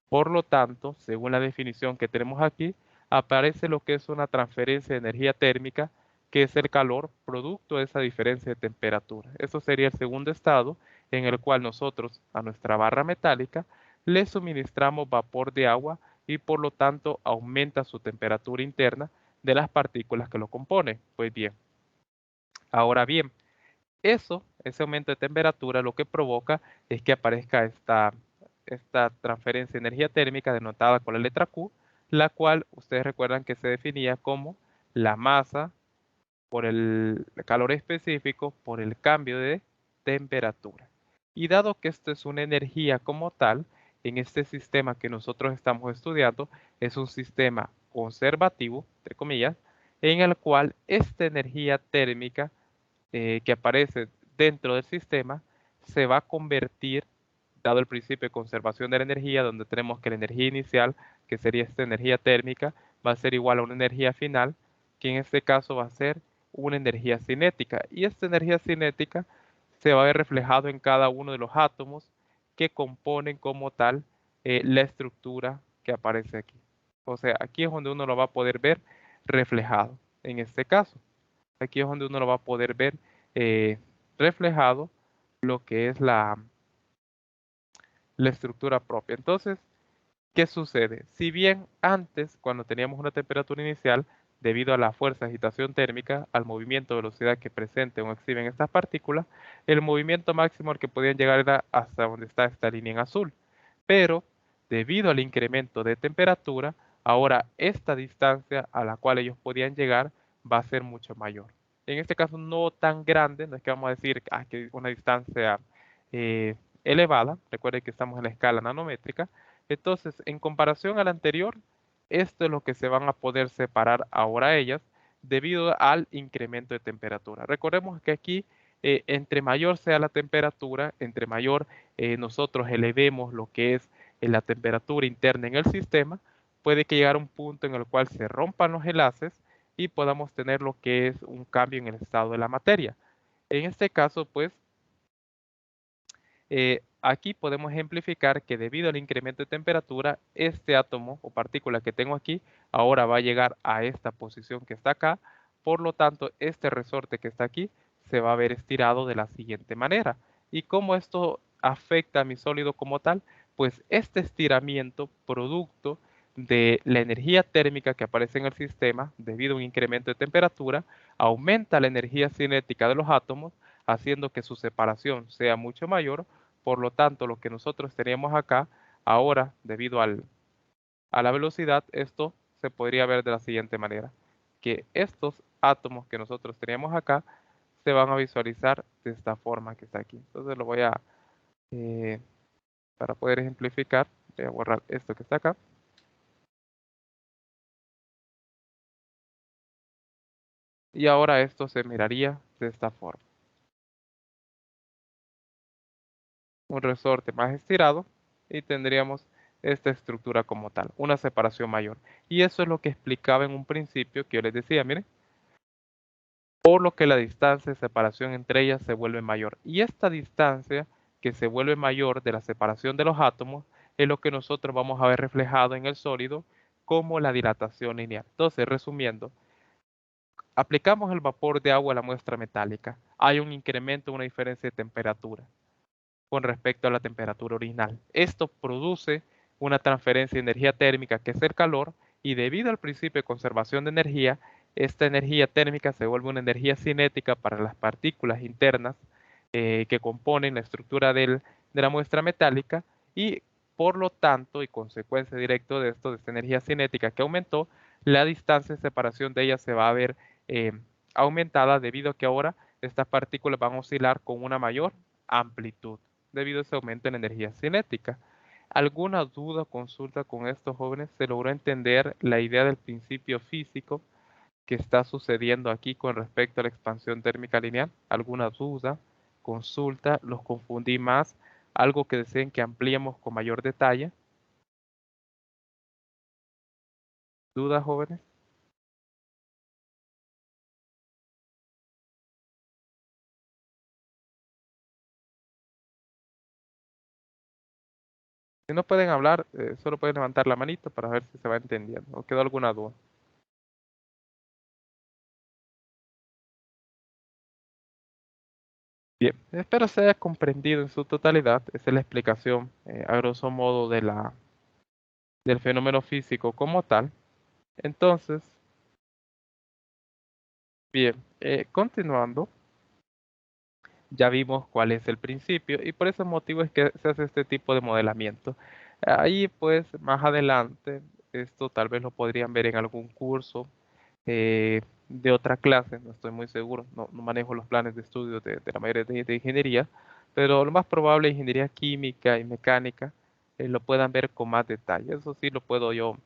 [SPEAKER 1] por lo tanto, según la definición que tenemos aquí, aparece lo que es una transferencia de energía térmica, que es el calor producto de esa diferencia de temperatura. Eso sería el segundo estado en el cual nosotros a nuestra barra metálica le suministramos vapor de agua y por lo tanto aumenta su temperatura interna de las partículas que lo componen. Pues bien, ahora bien, ese aumento de temperatura lo que provoca es que aparezca esta transferencia de energía térmica denotada con la letra Q, la cual ustedes recuerdan que se definía como la masa por el calor específico por el cambio de temperatura. Y dado que esto es una energía como tal, en este sistema que nosotros estamos estudiando, es un sistema conservativo, entre comillas, en el cual esta energía térmica que aparece dentro del sistema se va a convertir, dado el principio de conservación de la energía, donde tenemos que la energía inicial, que sería esta energía térmica, va a ser igual a una energía final, que en este caso va a ser una energía cinética. Y esta energía cinética se va a ver reflejado en cada uno de los átomos que componen como tal la estructura que aparece aquí. O sea, aquí es donde uno lo va a poder ver reflejado en este caso. Aquí es donde uno lo va a poder ver eh, reflejado lo que es la estructura propia. Entonces, ¿qué sucede? Si bien antes, cuando teníamos una temperatura inicial, debido a la fuerza de agitación térmica, al movimiento de velocidad que presenten o exhiben estas partículas, el movimiento máximo al que podían llegar era hasta donde está esta línea en azul. Pero, debido al incremento de temperatura, ahora esta distancia a la cual ellos podían llegar va a ser mucho mayor. en este caso no tan grande, no es que vamos a decir que una distancia elevada, recuerden que estamos en la escala nanométrica, entonces en comparación a la anterior, esto es lo que se van a poder separar ahora ellas debido al incremento de temperatura. Recordemos que aquí entre mayor sea la temperatura, entre mayor nosotros elevemos lo que es la temperatura interna en el sistema, puede que llegar a un punto en el cual se rompan los enlaces y podamos tener lo que es un cambio en el estado de la materia. En este caso, pues, aquí podemos ejemplificar que debido al incremento de temperatura, este átomo o partícula que tengo aquí ahora va a llegar a esta posición que está acá. Por lo tanto, este resorte que está aquí se va a ver estirado de la siguiente manera. ¿Y cómo esto afecta a mi sólido como tal? Pues este estiramiento producto de la energía térmica que aparece en el sistema debido a un incremento de temperatura aumenta la energía cinética de los átomos, haciendo que su separación sea mucho mayor. Por lo tanto, lo que nosotros teníamos acá, ahora, debido a la velocidad, esto se podría ver de la siguiente manera, que estos átomos que nosotros teníamos acá se van a visualizar de esta forma que está aquí. Entonces lo voy a, eh, para poder ejemplificar, voy a borrar esto que está acá. Y ahora esto se miraría de esta forma. Un resorte más estirado y tendríamos esta estructura como tal, una separación mayor. Y eso es lo que explicaba en un principio que yo les decía, miren, por lo que la distancia de separación entre ellas se vuelve mayor. Y esta distancia que se vuelve mayor de la separación de los átomos es lo que nosotros vamos a ver reflejado en el sólido como la dilatación lineal. Entonces, resumiendo, aplicamos el vapor de agua a la muestra metálica. Hay un incremento, una diferencia de temperatura con respecto a la temperatura original. Esto produce una transferencia de energía térmica, que es el calor, y debido al principio de conservación de energía, esta energía térmica se vuelve una energía cinética para las partículas internas que componen la estructura de la muestra metálica y por lo tanto, y consecuencia directa de esto, de esta energía cinética que aumentó, la distancia de separación de ellas se va a ver eh, aumentada debido a que ahora estas partículas van a oscilar con una mayor amplitud debido a ese aumento en energía cinética. ¿Alguna duda o consulta con estos jóvenes? ¿Se logró entender la idea del principio físico que está sucediendo aquí con respecto a la expansión térmica lineal? ¿Alguna duda, consulta? ¿Los confundí más? ¿Algo que deseen que ampliemos con mayor detalle? ¿Dudas, jóvenes? Si no pueden hablar, solo pueden levantar la manito para ver si se va entendiendo. ¿O quedó alguna duda? Bien, espero se haya comprendido en su totalidad. Esa es la explicación, a grosso modo, del fenómeno físico como tal. Entonces, bien, continuando, ya vimos cuál es el principio y por ese motivo es que se hace este tipo de modelamiento. Ahí, pues, más adelante, esto tal vez lo podrían ver en algún curso de otra clase, no estoy muy seguro, no manejo los planes de estudio de la mayoría de ingeniería, pero lo más probable es ingeniería química y mecánica, lo puedan ver con más detalle. Eso sí lo puedo yo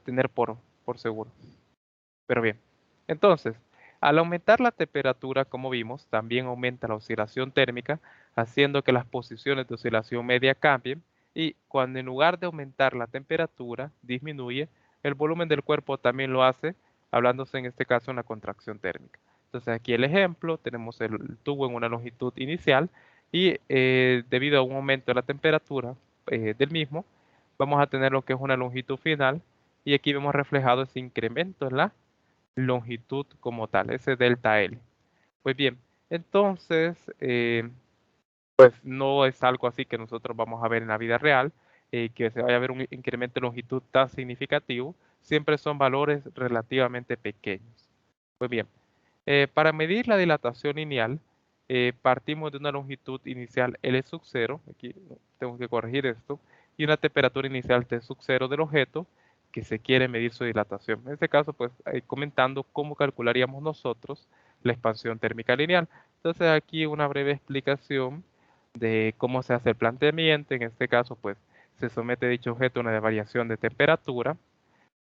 [SPEAKER 1] tener por seguro. Pero bien, entonces, al aumentar la temperatura, como vimos, también aumenta la oscilación térmica, haciendo que las posiciones de oscilación media cambien, y cuando en lugar de aumentar la temperatura disminuye, el volumen del cuerpo también lo hace, hablándose en este caso en la contracción térmica. Entonces aquí el ejemplo, tenemos el tubo en una longitud inicial y debido a un aumento de la temperatura del mismo, vamos a tener lo que es una longitud final y aquí vemos reflejado ese incremento en la longitud como tal, ese delta L. Pues bien, entonces, pues no es algo así que nosotros vamos a ver en la vida real, que se vaya a ver un incremento de longitud tan significativo, siempre son valores relativamente pequeños. Pues bien, para medir la dilatación lineal, partimos de una longitud inicial L sub 0, aquí tengo que corregir esto, y una temperatura inicial T sub 0 del objeto que se quiere medir su dilatación. En este caso, pues comentando cómo calcularíamos nosotros la expansión térmica lineal. Entonces aquí una breve explicación de cómo se hace el planteamiento. En este caso, pues se somete dicho objeto a una variación de temperatura,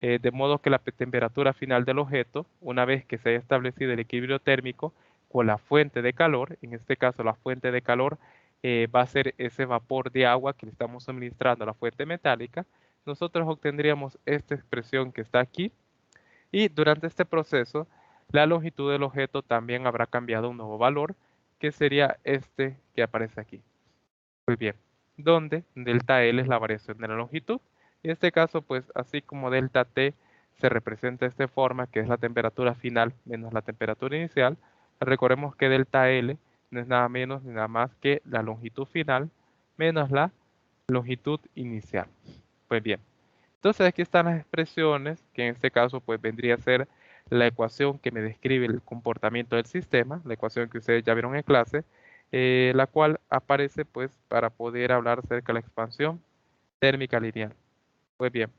[SPEAKER 1] de modo que la temperatura final del objeto, una vez que se haya establecido el equilibrio térmico con la fuente de calor, en este caso la fuente de calor va a ser ese vapor de agua que le estamos suministrando a la fuente metálica, nosotros obtendríamos esta expresión que está aquí, y durante este proceso la longitud del objeto también habrá cambiado un nuevo valor, que sería este que aparece aquí. Muy bien, donde delta L es la variación de la longitud. En este caso, pues así como delta T se representa de esta forma, que es la temperatura final menos la temperatura inicial, recordemos que delta L no es nada menos ni nada más que la longitud final menos la longitud inicial. Pues bien, entonces aquí están las expresiones, que en este caso pues vendría a ser la ecuación que me describe el comportamiento del sistema, la ecuación que ustedes ya vieron en clase, la cual aparece pues para poder hablar acerca de la expansión térmica lineal. Pues bien,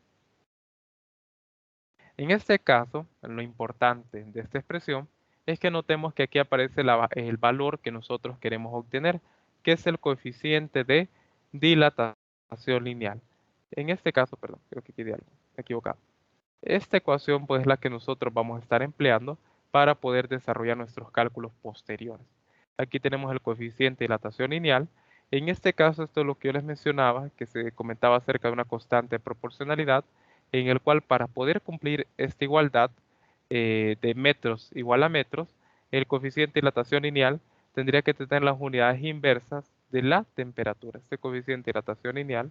[SPEAKER 1] en este caso, lo importante de esta expresión es que notemos que aquí aparece el valor que nosotros queremos obtener, que es el coeficiente de dilatación lineal. En este caso, perdón, creo que quedé algo equivocado. Esta ecuación pues es la que nosotros vamos a estar empleando para poder desarrollar nuestros cálculos posteriores. Aquí tenemos el coeficiente de dilatación lineal. En este caso, esto es lo que yo les mencionaba, que se comentaba acerca de una constante de proporcionalidad, en el cual para poder cumplir esta igualdad de metros igual a metros, el coeficiente de dilatación lineal tendría que tener las unidades inversas de la temperatura. Este coeficiente de dilatación lineal,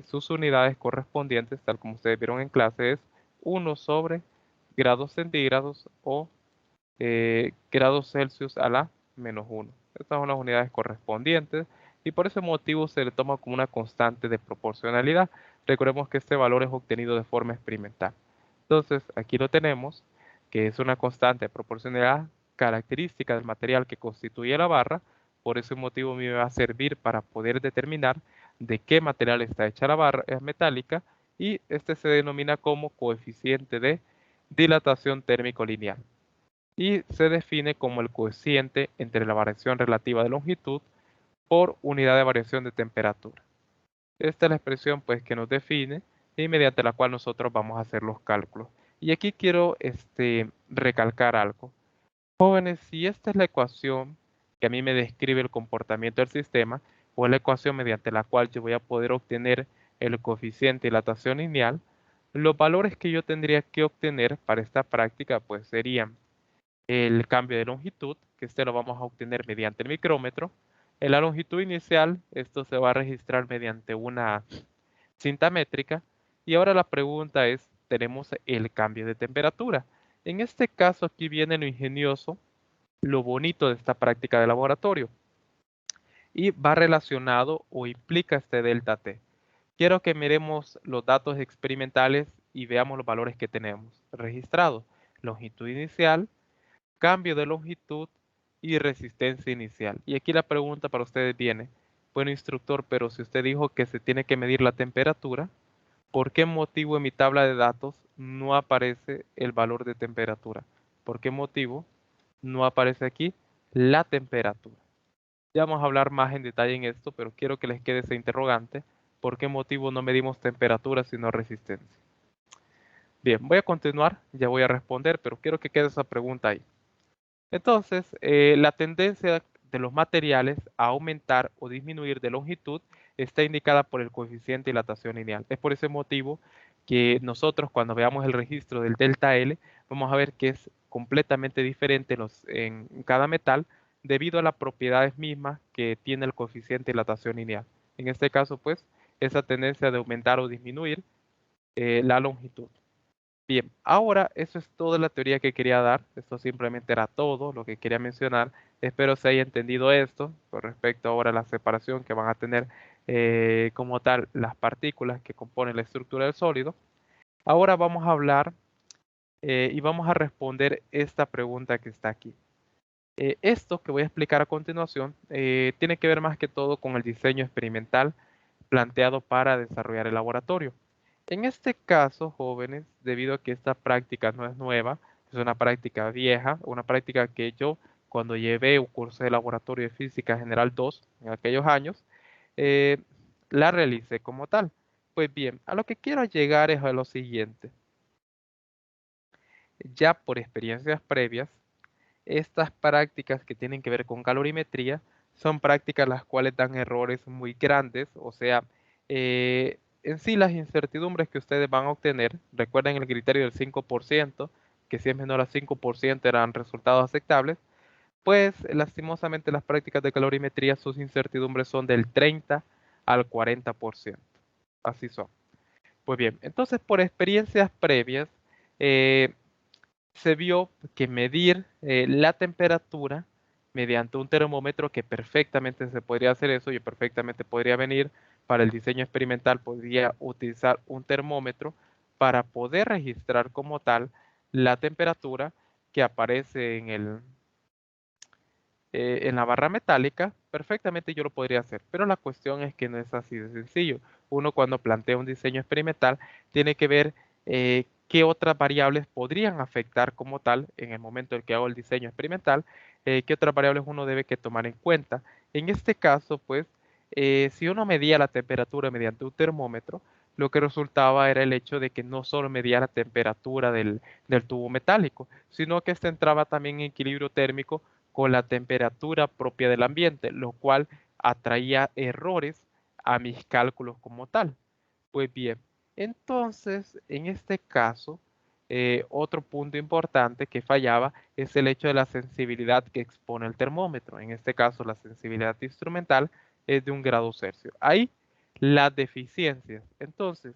[SPEAKER 1] sus unidades correspondientes, tal como ustedes vieron en clase, es 1 sobre grados centígrados o grados Celsius a la menos 1. Estas son las unidades correspondientes y por ese motivo se le toma como una constante de proporcionalidad. Recordemos que este valor es obtenido de forma experimental. Entonces, aquí lo tenemos, que es una constante de proporcionalidad característica del material que constituye la barra. Por ese motivo me va a servir para poder determinar de qué material está hecha la barra, es metálica, y este se denomina como coeficiente de dilatación térmico lineal y se define como el coeficiente entre la variación relativa de longitud por unidad de variación de temperatura. Esta es la expresión pues que nos define y mediante la cual nosotros vamos a hacer los cálculos. Y aquí quiero recalcar algo. Jóvenes, si esta es la ecuación que a mí me describe el comportamiento del sistema, o es la ecuación mediante la cual yo voy a poder obtener el coeficiente de dilatación lineal, los valores que yo tendría que obtener para esta práctica pues serían el cambio de longitud, que este lo vamos a obtener mediante el micrómetro. En la longitud inicial, esto se va a registrar mediante una cinta métrica. Y ahora la pregunta es, tenemos el cambio de temperatura. En este caso aquí viene lo ingenioso, lo bonito de esta práctica de laboratorio. Y va relacionado o implica este delta T. Quiero que miremos los datos experimentales y veamos los valores que tenemos registrados. Longitud inicial, cambio de longitud y resistencia inicial. Y aquí la pregunta para ustedes viene, bueno instructor, pero si usted dijo que se tiene que medir la temperatura, ¿por qué motivo en mi tabla de datos no aparece el valor de temperatura? ¿Por qué motivo no aparece aquí la temperatura? Ya vamos a hablar más en detalle en esto, pero quiero que les quede ese interrogante. ¿Por qué motivo no medimos temperatura sino resistencia? Bien, voy a continuar, ya voy a responder, pero quiero que quede esa pregunta ahí. Entonces, la tendencia de los materiales a aumentar o disminuir de longitud está indicada por el coeficiente de dilatación lineal. Es por ese motivo que nosotros cuando veamos el registro del delta L, vamos a ver que es completamente diferente en cada metal debido a las propiedades mismas que tiene el coeficiente de dilatación lineal. En este caso, pues, esa tendencia de aumentar o disminuir la longitud. Bien, ahora eso es toda la teoría que quería dar. Esto simplemente era todo lo que quería mencionar. Espero se haya entendido esto con respecto ahora a la separación que van a tener como tal las partículas que componen la estructura del sólido. Ahora vamos a hablar y vamos a responder esta pregunta que está aquí. Esto que voy a explicar a continuación tiene que ver más que todo con el diseño experimental planteado para desarrollar el laboratorio. En este caso, jóvenes, debido a que esta práctica no es nueva, Es una práctica vieja, una práctica que yo cuando llevé un curso de laboratorio de física general 2 en aquellos años, eh, la realicé como tal. Pues bien, a lo que quiero llegar es a lo siguiente. Ya por experiencias previas, estas prácticas que tienen que ver con calorimetría son prácticas las cuales dan errores muy grandes, o sea, en sí las incertidumbres que ustedes van a obtener, recuerden el criterio del 5%, que si es menor a 5% eran resultados aceptables, pues lastimosamente las prácticas de calorimetría sus incertidumbres son del 30 al 40%. Así son. Pues bien, entonces por experiencias previas, eh, se vio que medir la temperatura mediante un termómetro, que perfectamente se podría hacer eso, yo perfectamente podría venir para el diseño experimental, podría utilizar un termómetro para poder registrar como tal la temperatura que aparece en la barra metálica, perfectamente yo lo podría hacer, pero la cuestión es que no es así de sencillo. Uno cuando plantea un diseño experimental tiene que ver qué otras variables podrían afectar como tal en el momento en que hago el diseño experimental, qué otras variables uno debe que tomar en cuenta. En este caso, pues, si uno medía la temperatura mediante un termómetro, lo que resultaba era el hecho de que no solo medía la temperatura del tubo metálico, sino que este entraba también en equilibrio térmico con la temperatura propia del ambiente, lo cual atraía errores a mis cálculos como tal. Pues bien, entonces, en este caso, otro punto importante que fallaba es el hecho de la sensibilidad que expone el termómetro. En este caso, la sensibilidad instrumental es de 1 °C. Ahí las deficiencias. Entonces,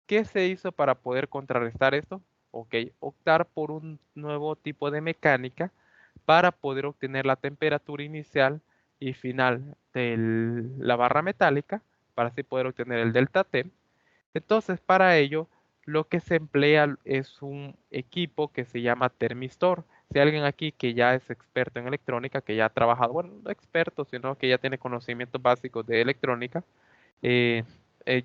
[SPEAKER 1] ¿qué se hizo para poder contrarrestar esto? Ok, optar por un nuevo tipo de mecánica para poder obtener la temperatura inicial y final de la barra metálica, para así poder obtener el delta T. Entonces, para ello, lo que se emplea es un equipo que se llama termistor. Si hay alguien aquí que ya es experto en electrónica, que ya ha trabajado, bueno, no experto, sino que ya tiene conocimientos básicos de electrónica, eh,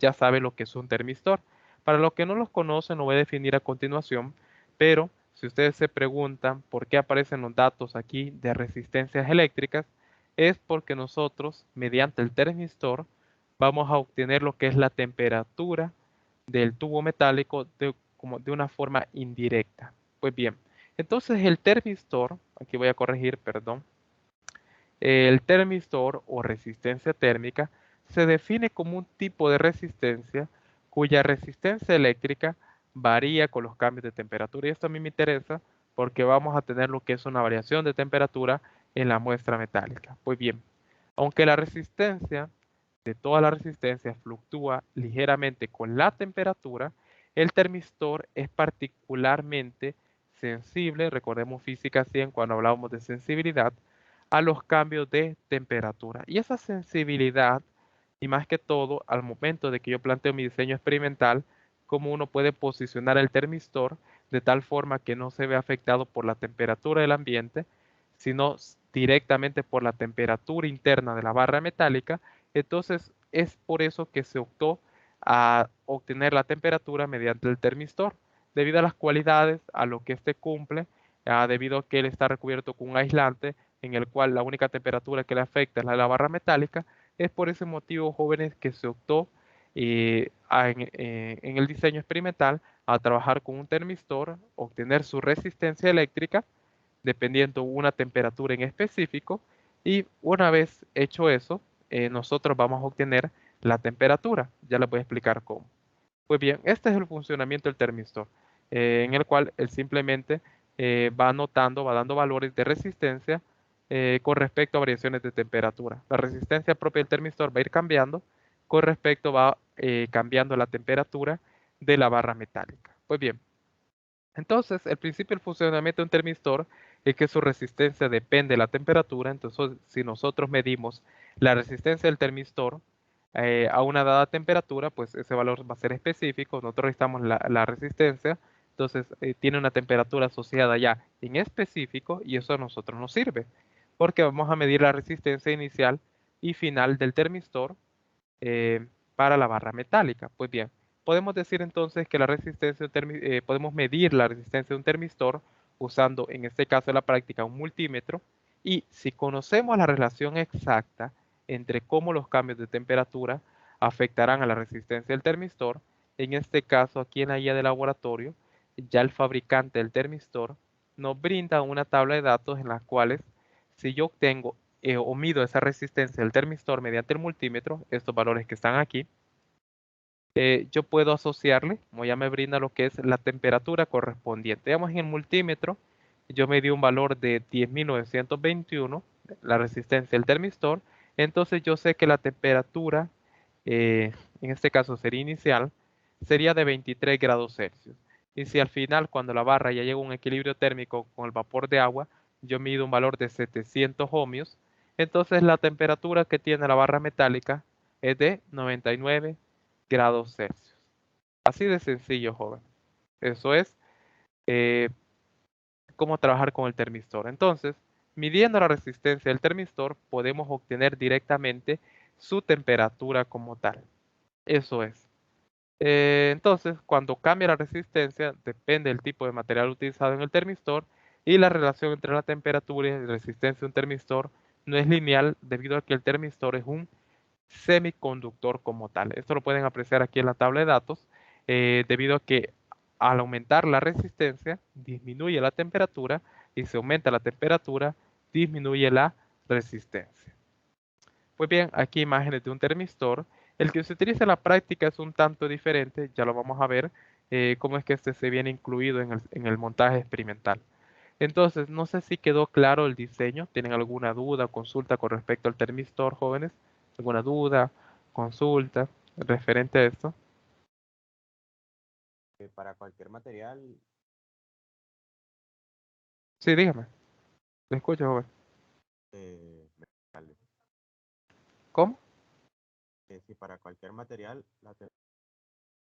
[SPEAKER 1] ya sabe lo que es un termistor. Para los que no los conocen, lo voy a definir a continuación, pero si ustedes se preguntan por qué aparecen los datos aquí de resistencias eléctricas, es porque nosotros, mediante el termistor, vamos a obtener lo que es la temperatura del tubo metálico como de una forma indirecta. Pues bien, entonces el termistor, aquí voy a corregir, perdón, el termistor o resistencia térmica se define como un tipo de resistencia cuya resistencia eléctrica varía con los cambios de temperatura. Y esto a mí me interesa porque vamos a tener lo que es una variación de temperatura en la muestra metálica. Pues bien, aunque la resistencia de toda la resistencia fluctúa ligeramente con la temperatura, el termistor es particularmente sensible, recordemos física 100 cuando hablábamos de sensibilidad, a los cambios de temperatura. Y esa sensibilidad, y más que todo, al momento de que yo planteo mi diseño experimental, cómo uno puede posicionar el termistor de tal forma que no se vea afectado por la temperatura del ambiente, sino directamente por la temperatura interna de la barra metálica. Entonces es por eso que se optó a obtener la temperatura mediante el termistor, debido a las cualidades, a lo que éste cumple, debido a que él está recubierto con un aislante en el cual la única temperatura que le afecta es la de la barra metálica. Es por ese motivo, jóvenes, que se optó en el diseño experimental a trabajar con un termistor, obtener su resistencia eléctrica dependiendo una temperatura en específico, y una vez hecho eso, nosotros vamos a obtener la temperatura. Ya les voy a explicar cómo. Pues bien, este es el funcionamiento del termistor, en el cual él simplemente va anotando, va dando valores de resistencia con respecto a variaciones de temperatura. La resistencia propia del termistor va a ir cambiando, con respecto va cambiando la temperatura de la barra metálica. Pues bien, entonces el principio del funcionamiento de un termistor es que su resistencia depende de la temperatura. Entonces, si nosotros medimos la resistencia del termistor a una dada temperatura, pues ese valor va a ser específico. Nosotros necesitamos la resistencia, entonces tiene una temperatura asociada ya en específico, y eso a nosotros nos sirve, porque vamos a medir la resistencia inicial y final del termistor eh, para la barra metálica. Pues bien, podemos decir entonces que la resistencia, podemos medir la resistencia de un termistor usando en este caso de la práctica un multímetro, y si conocemos la relación exacta entre cómo los cambios de temperatura afectarán a la resistencia del termistor, en este caso aquí en la guía de laboratorio, ya el fabricante del termistor nos brinda una tabla de datos en las cuales si yo obtengo o mido esa resistencia del termistor mediante el multímetro, estos valores que están aquí, yo puedo asociarle, como ya me brinda lo que es la temperatura correspondiente. Digamos, en el multímetro, yo me di un valor de 10.921, la resistencia del termistor, entonces yo sé que la temperatura, en este caso sería inicial, sería de 23 grados Celsius. Y si al final, cuando la barra ya llega a un equilibrio térmico con el vapor de agua, yo mido un valor de 700 ohmios, entonces la temperatura que tiene la barra metálica es de 99 grados Celsius. Así de sencillo, joven. Eso es eh, cómo trabajar con el termistor. Entonces, midiendo la resistencia del termistor, podemos obtener directamente su temperatura como tal. Eso es. Entonces, cuando cambia la resistencia, depende del tipo de material utilizado en el termistor y la relación entre la temperatura y la resistencia de un termistor no es lineal debido a que el termistor es un semiconductor como tal. Esto lo pueden apreciar aquí en la tabla de datos, debido a que al aumentar la resistencia, disminuye la temperatura y si aumenta la temperatura, disminuye la resistencia. Pues bien, aquí imágenes de un termistor. El que se utiliza en la práctica es un tanto diferente, ya lo vamos a ver, cómo es que este se viene incluido en el montaje experimental. Entonces, no sé si quedó claro el diseño. ¿Tienen alguna duda o consulta con respecto al termistor, jóvenes? ¿Alguna duda, consulta referente a esto?
[SPEAKER 2] Para cualquier material,
[SPEAKER 1] Sí, dígame. Le escucho, joven.
[SPEAKER 2] metal,
[SPEAKER 1] ¿Cómo?
[SPEAKER 2] si para cualquier material la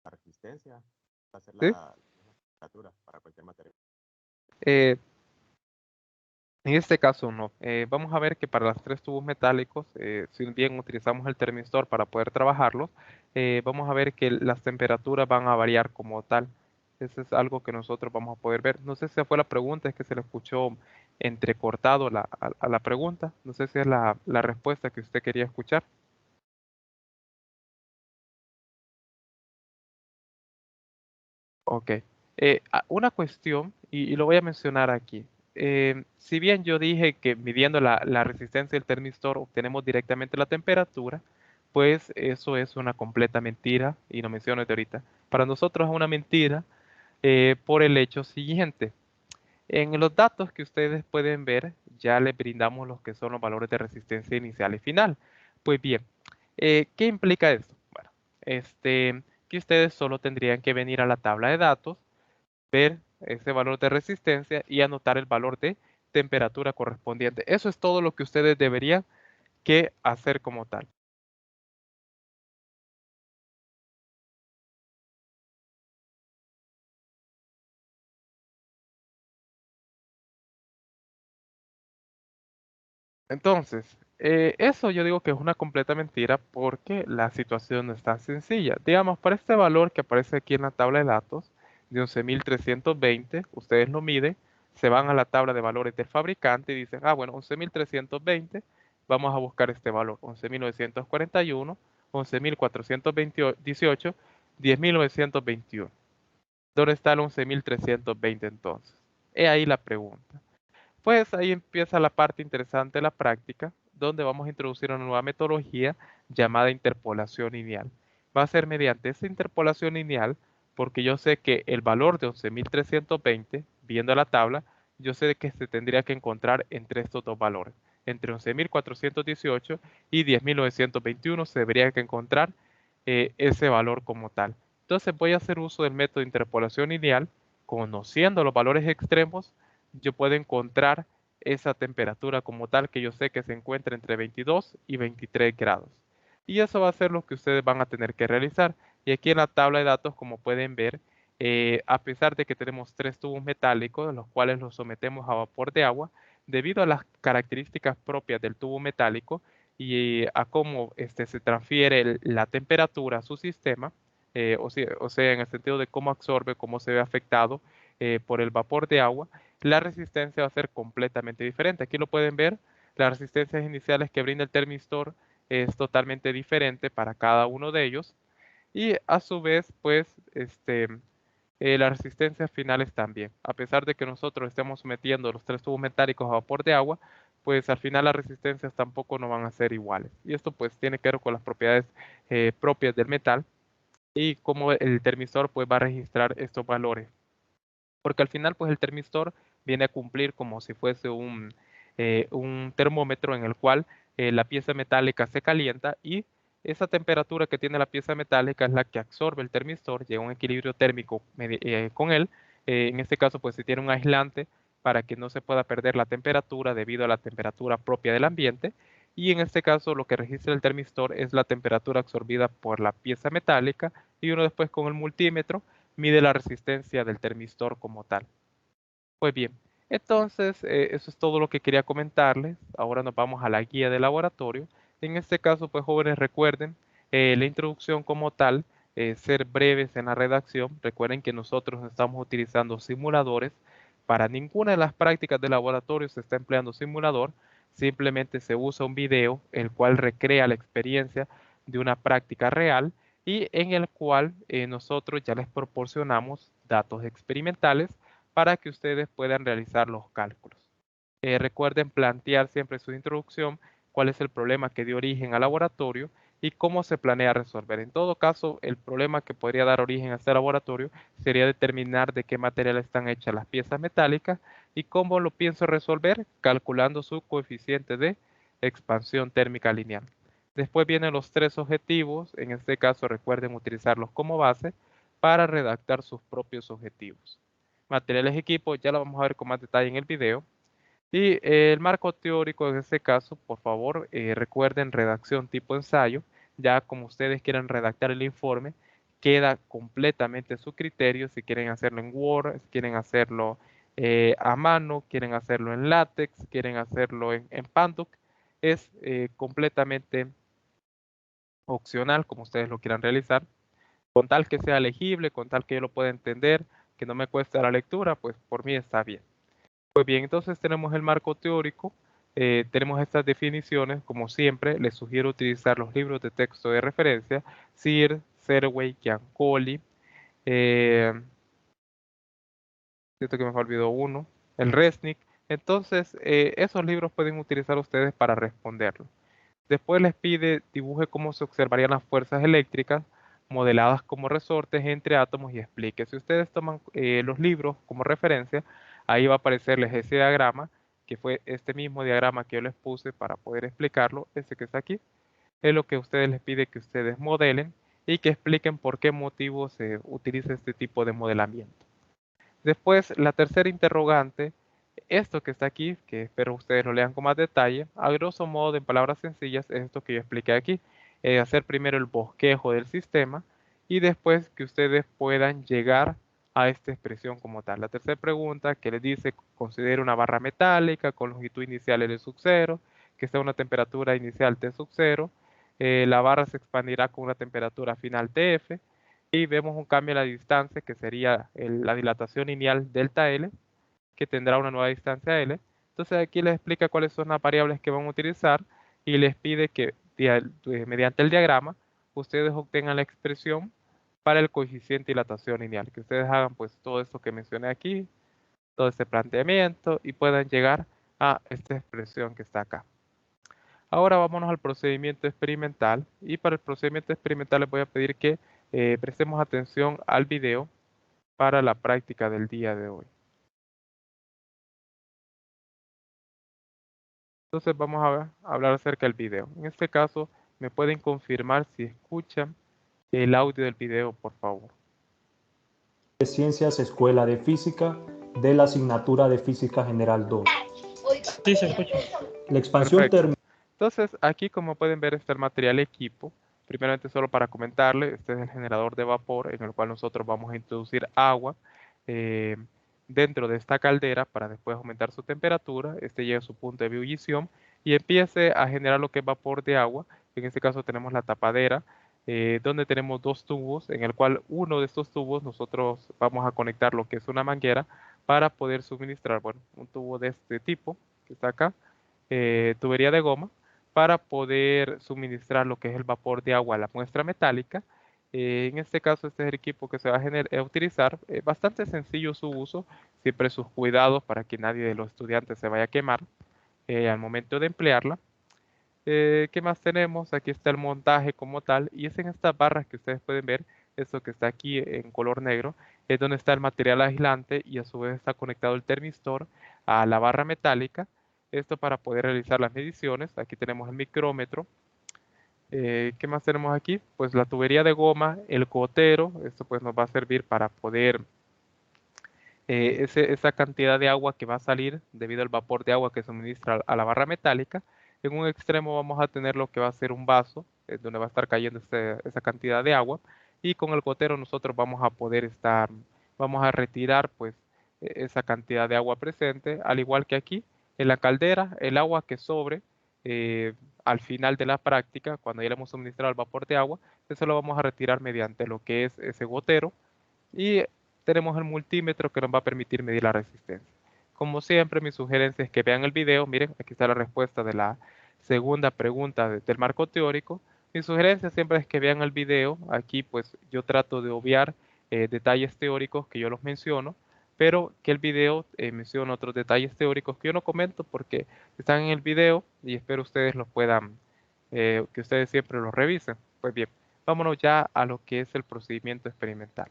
[SPEAKER 2] resistencia va a ser
[SPEAKER 1] Sí.
[SPEAKER 2] la misma temperatura para cualquier material.
[SPEAKER 1] Eh, En este caso no. Vamos a ver que para los tres tubos metálicos, si bien utilizamos el termistor para poder trabajarlos, vamos a ver que las temperaturas van a variar como tal. Eso es algo que nosotros vamos a poder ver. No sé si esa fue la pregunta, es que se le escuchó entrecortado a la pregunta. No sé si es la respuesta que usted quería escuchar. Ok. Una cuestión, y lo voy a mencionar aquí. Si bien yo dije que midiendo la resistencia del termistor obtenemos directamente la temperatura, pues eso es una completa mentira, y lo menciono desde ahorita. Para nosotros es una mentira por el hecho siguiente. En los datos que ustedes pueden ver, ya les brindamos los que son los valores de resistencia inicial y final. Pues bien, ¿qué implica esto? Bueno, que ustedes solo tendrían que venir a la tabla de datos, ver ese valor de resistencia y anotar el valor de temperatura correspondiente. Eso es todo lo que ustedes deberían que hacer como tal. Entonces, eso yo digo que es una completa mentira porque la situación no es tan sencilla. Digamos, para este valor que aparece aquí en la tabla de datos de 11.320, ustedes lo miden, se van a la tabla de valores del fabricante y dicen, ah, bueno, 11.320, vamos a buscar este valor, 11.941, 11.418, 10.921. ¿Dónde está el 11.320 entonces? He ahí la pregunta. Pues ahí empieza la parte interesante de la práctica, donde vamos a introducir una nueva metodología llamada interpolación lineal. Va a ser mediante esa interpolación lineal, porque yo sé que el valor de 11.320, viendo la tabla, yo sé que se tendría que encontrar entre estos dos valores. Entre 11.418 y 10.921 se debería que encontrar ese valor como tal. Entonces voy a hacer uso del método de interpolación lineal, conociendo los valores extremos yo puedo encontrar esa temperatura como tal que yo sé que se encuentra entre 22 y 23 grados. Y eso va a ser lo que ustedes van a tener que realizar. Y aquí en la tabla de datos, como pueden ver, a pesar de que tenemos tres tubos metálicos, los cuales los sometemos a vapor de agua, debido a las características propias del tubo metálico y a cómo se transfiere la temperatura a su sistema, o sea, en el sentido de cómo absorbe, cómo se ve afectado por el vapor de agua, la resistencia va a ser completamente diferente. Aquí lo pueden ver, las resistencias iniciales que brinda el termistor es totalmente diferente para cada uno de ellos y a su vez, pues, las resistencias finales también. A pesar de que nosotros estemos sometiendo los tres tubos metálicos a vapor de agua, pues al final las resistencias tampoco no van a ser iguales. Y esto pues tiene que ver con las propiedades propias del metal y cómo el termistor pues va a registrar estos valores. Porque al final pues el termistor viene a cumplir como si fuese un termómetro en el cual la pieza metálica se calienta y esa temperatura que tiene la pieza metálica es la que absorbe el termistor, llega a un equilibrio térmico con él. En este caso pues se tiene un aislante para que no se pueda perder la temperatura debido a la temperatura propia del ambiente. Y en este caso lo que registra el termistor es la temperatura absorbida por la pieza metálica y uno después con el multímetro mide la resistencia del termistor como tal. Pues bien, entonces eso es todo lo que quería comentarles. Ahora nos vamos a la guía de laboratorio. En este caso, pues jóvenes, recuerden la introducción como tal, ser breves en la redacción. Recuerden que nosotros estamos utilizando simuladores. Para ninguna de las prácticas de laboratorio se está empleando simulador. Simplemente se usa un video el cual recrea la experiencia de una práctica real y en el cual nosotros ya les proporcionamos datos experimentales para que ustedes puedan realizar los cálculos. Recuerden plantear siempre su introducción, cuál es el problema que dio origen al laboratorio y cómo se planea resolver. En todo caso, el problema que podría dar origen a este laboratorio sería determinar de qué material están hechas las piezas metálicas y cómo lo pienso resolver calculando su coeficiente de expansión térmica lineal. Después vienen los tres objetivos, en este caso recuerden utilizarlos como base para redactar sus propios objetivos. Materiales y equipos ya lo vamos a ver con más detalle en el video. Y el marco teórico en este caso, por favor, recuerden redacción tipo ensayo, ya como ustedes quieran redactar el informe, queda completamente a su criterio, si quieren hacerlo en Word, si quieren hacerlo a mano, quieren hacerlo en látex, quieren hacerlo en Pandoc, es completamente opcional como ustedes lo quieran realizar, con tal que sea legible, con tal que yo lo pueda entender, que no me cueste la lectura, pues por mí está bien. Pues bien, entonces tenemos el marco teórico, tenemos estas definiciones, como siempre, les sugiero utilizar los libros de texto de referencia, Sear, Serway, Giancoli, eh, siento que me olvidó uno, el Resnick. Entonces, esos libros pueden utilizar ustedes para responderlo. Después les pide dibuje cómo se observarían las fuerzas eléctricas modeladas como resortes entre átomos y explique. Si ustedes toman los libros como referencia, ahí va a aparecerles ese diagrama, que fue este mismo diagrama que yo les puse para poder explicarlo, ese que está aquí. Es lo que ustedes les pide que ustedes modelen y que expliquen por qué motivo se utiliza este tipo de modelamiento. Después, la tercera interrogante, esto que está aquí, que espero ustedes lo lean con más detalle, a grosso modo, en palabras sencillas, es esto que yo expliqué aquí. Hacer primero el bosquejo del sistema y después que ustedes puedan llegar a esta expresión como tal. La tercera pregunta que les dice, considere una barra metálica con longitud inicial L sub 0, que está a una temperatura inicial T sub 0. La barra se expandirá con una temperatura final TF y vemos un cambio en la distancia que sería la dilatación lineal delta L, que tendrá una nueva distancia L. Entonces aquí les explica cuáles son las variables que van a utilizar y les pide que mediante el diagrama ustedes obtengan la expresión para el coeficiente de dilatación lineal, que ustedes hagan pues todo esto que mencioné aquí, todo este planteamiento y puedan llegar a esta expresión que está acá. Ahora vámonos al procedimiento experimental y para el procedimiento experimental les voy a pedir que prestemos atención al video para la práctica del día de hoy. Entonces vamos a hablar acerca del video. En este caso, me pueden confirmar si escuchan el audio del video, por favor.
[SPEAKER 3] De Ciencias, Escuela de Física, de la asignatura de Física General 2.
[SPEAKER 4] Sí, se escucha.
[SPEAKER 3] La expansión
[SPEAKER 1] Perfecto.
[SPEAKER 3] térmica.
[SPEAKER 1] Entonces, aquí como pueden ver está el material equipo. Primeramente solo para comentarle, este es el generador de vapor en el cual nosotros vamos a introducir agua dentro de esta caldera para después aumentar su temperatura. Este llega a su punto de ebullición y empiece a generar lo que es vapor de agua. En este caso tenemos la tapadera donde tenemos dos tubos, en el cual uno de estos tubos nosotros vamos a conectar lo que es una manguera para poder suministrar, bueno, un tubo de este tipo que está acá, tubería de goma, para poder suministrar lo que es el vapor de agua a la muestra metálica. En este caso, este es el equipo que se va a utilizar. Bastante sencillo su uso, siempre sus cuidados para que nadie de los estudiantes se vaya a quemar al momento de emplearla. ¿Qué más tenemos? Aquí está el montaje como tal, y es en estas barras que ustedes pueden ver, esto que está aquí en color negro, es donde está el material aislante y a su vez está conectado el termistor a la barra metálica. Esto para poder realizar las mediciones. Aquí tenemos el micrómetro. ¿Qué más tenemos aquí? Pues la tubería de goma, el gotero. Esto pues nos va a servir para poder esa cantidad de agua que va a salir debido al vapor de agua que suministra a la barra metálica. En un extremo vamos a tener lo que va a ser un vaso, donde va a estar cayendo esa cantidad de agua. Y con el gotero nosotros vamos a poder vamos a retirar pues esa cantidad de agua presente, al igual que aquí en la caldera, el agua que sobre eh, al final de la práctica, cuando ya le hemos suministrado el vapor de agua, eso lo vamos a retirar mediante lo que es ese gotero. Y tenemos el multímetro que nos va a permitir medir la resistencia. Como siempre, mi sugerencia es que vean el video. Miren, aquí está la respuesta de la segunda pregunta del marco teórico. Mi sugerencia siempre es que vean el video. Aquí pues yo trato de obviar detalles teóricos que yo los menciono, pero que el video menciona otros detalles teóricos que yo no comento porque están en el video y espero ustedes los puedan, que ustedes siempre los revisen. Pues bien, vámonos ya a lo que es el procedimiento experimental.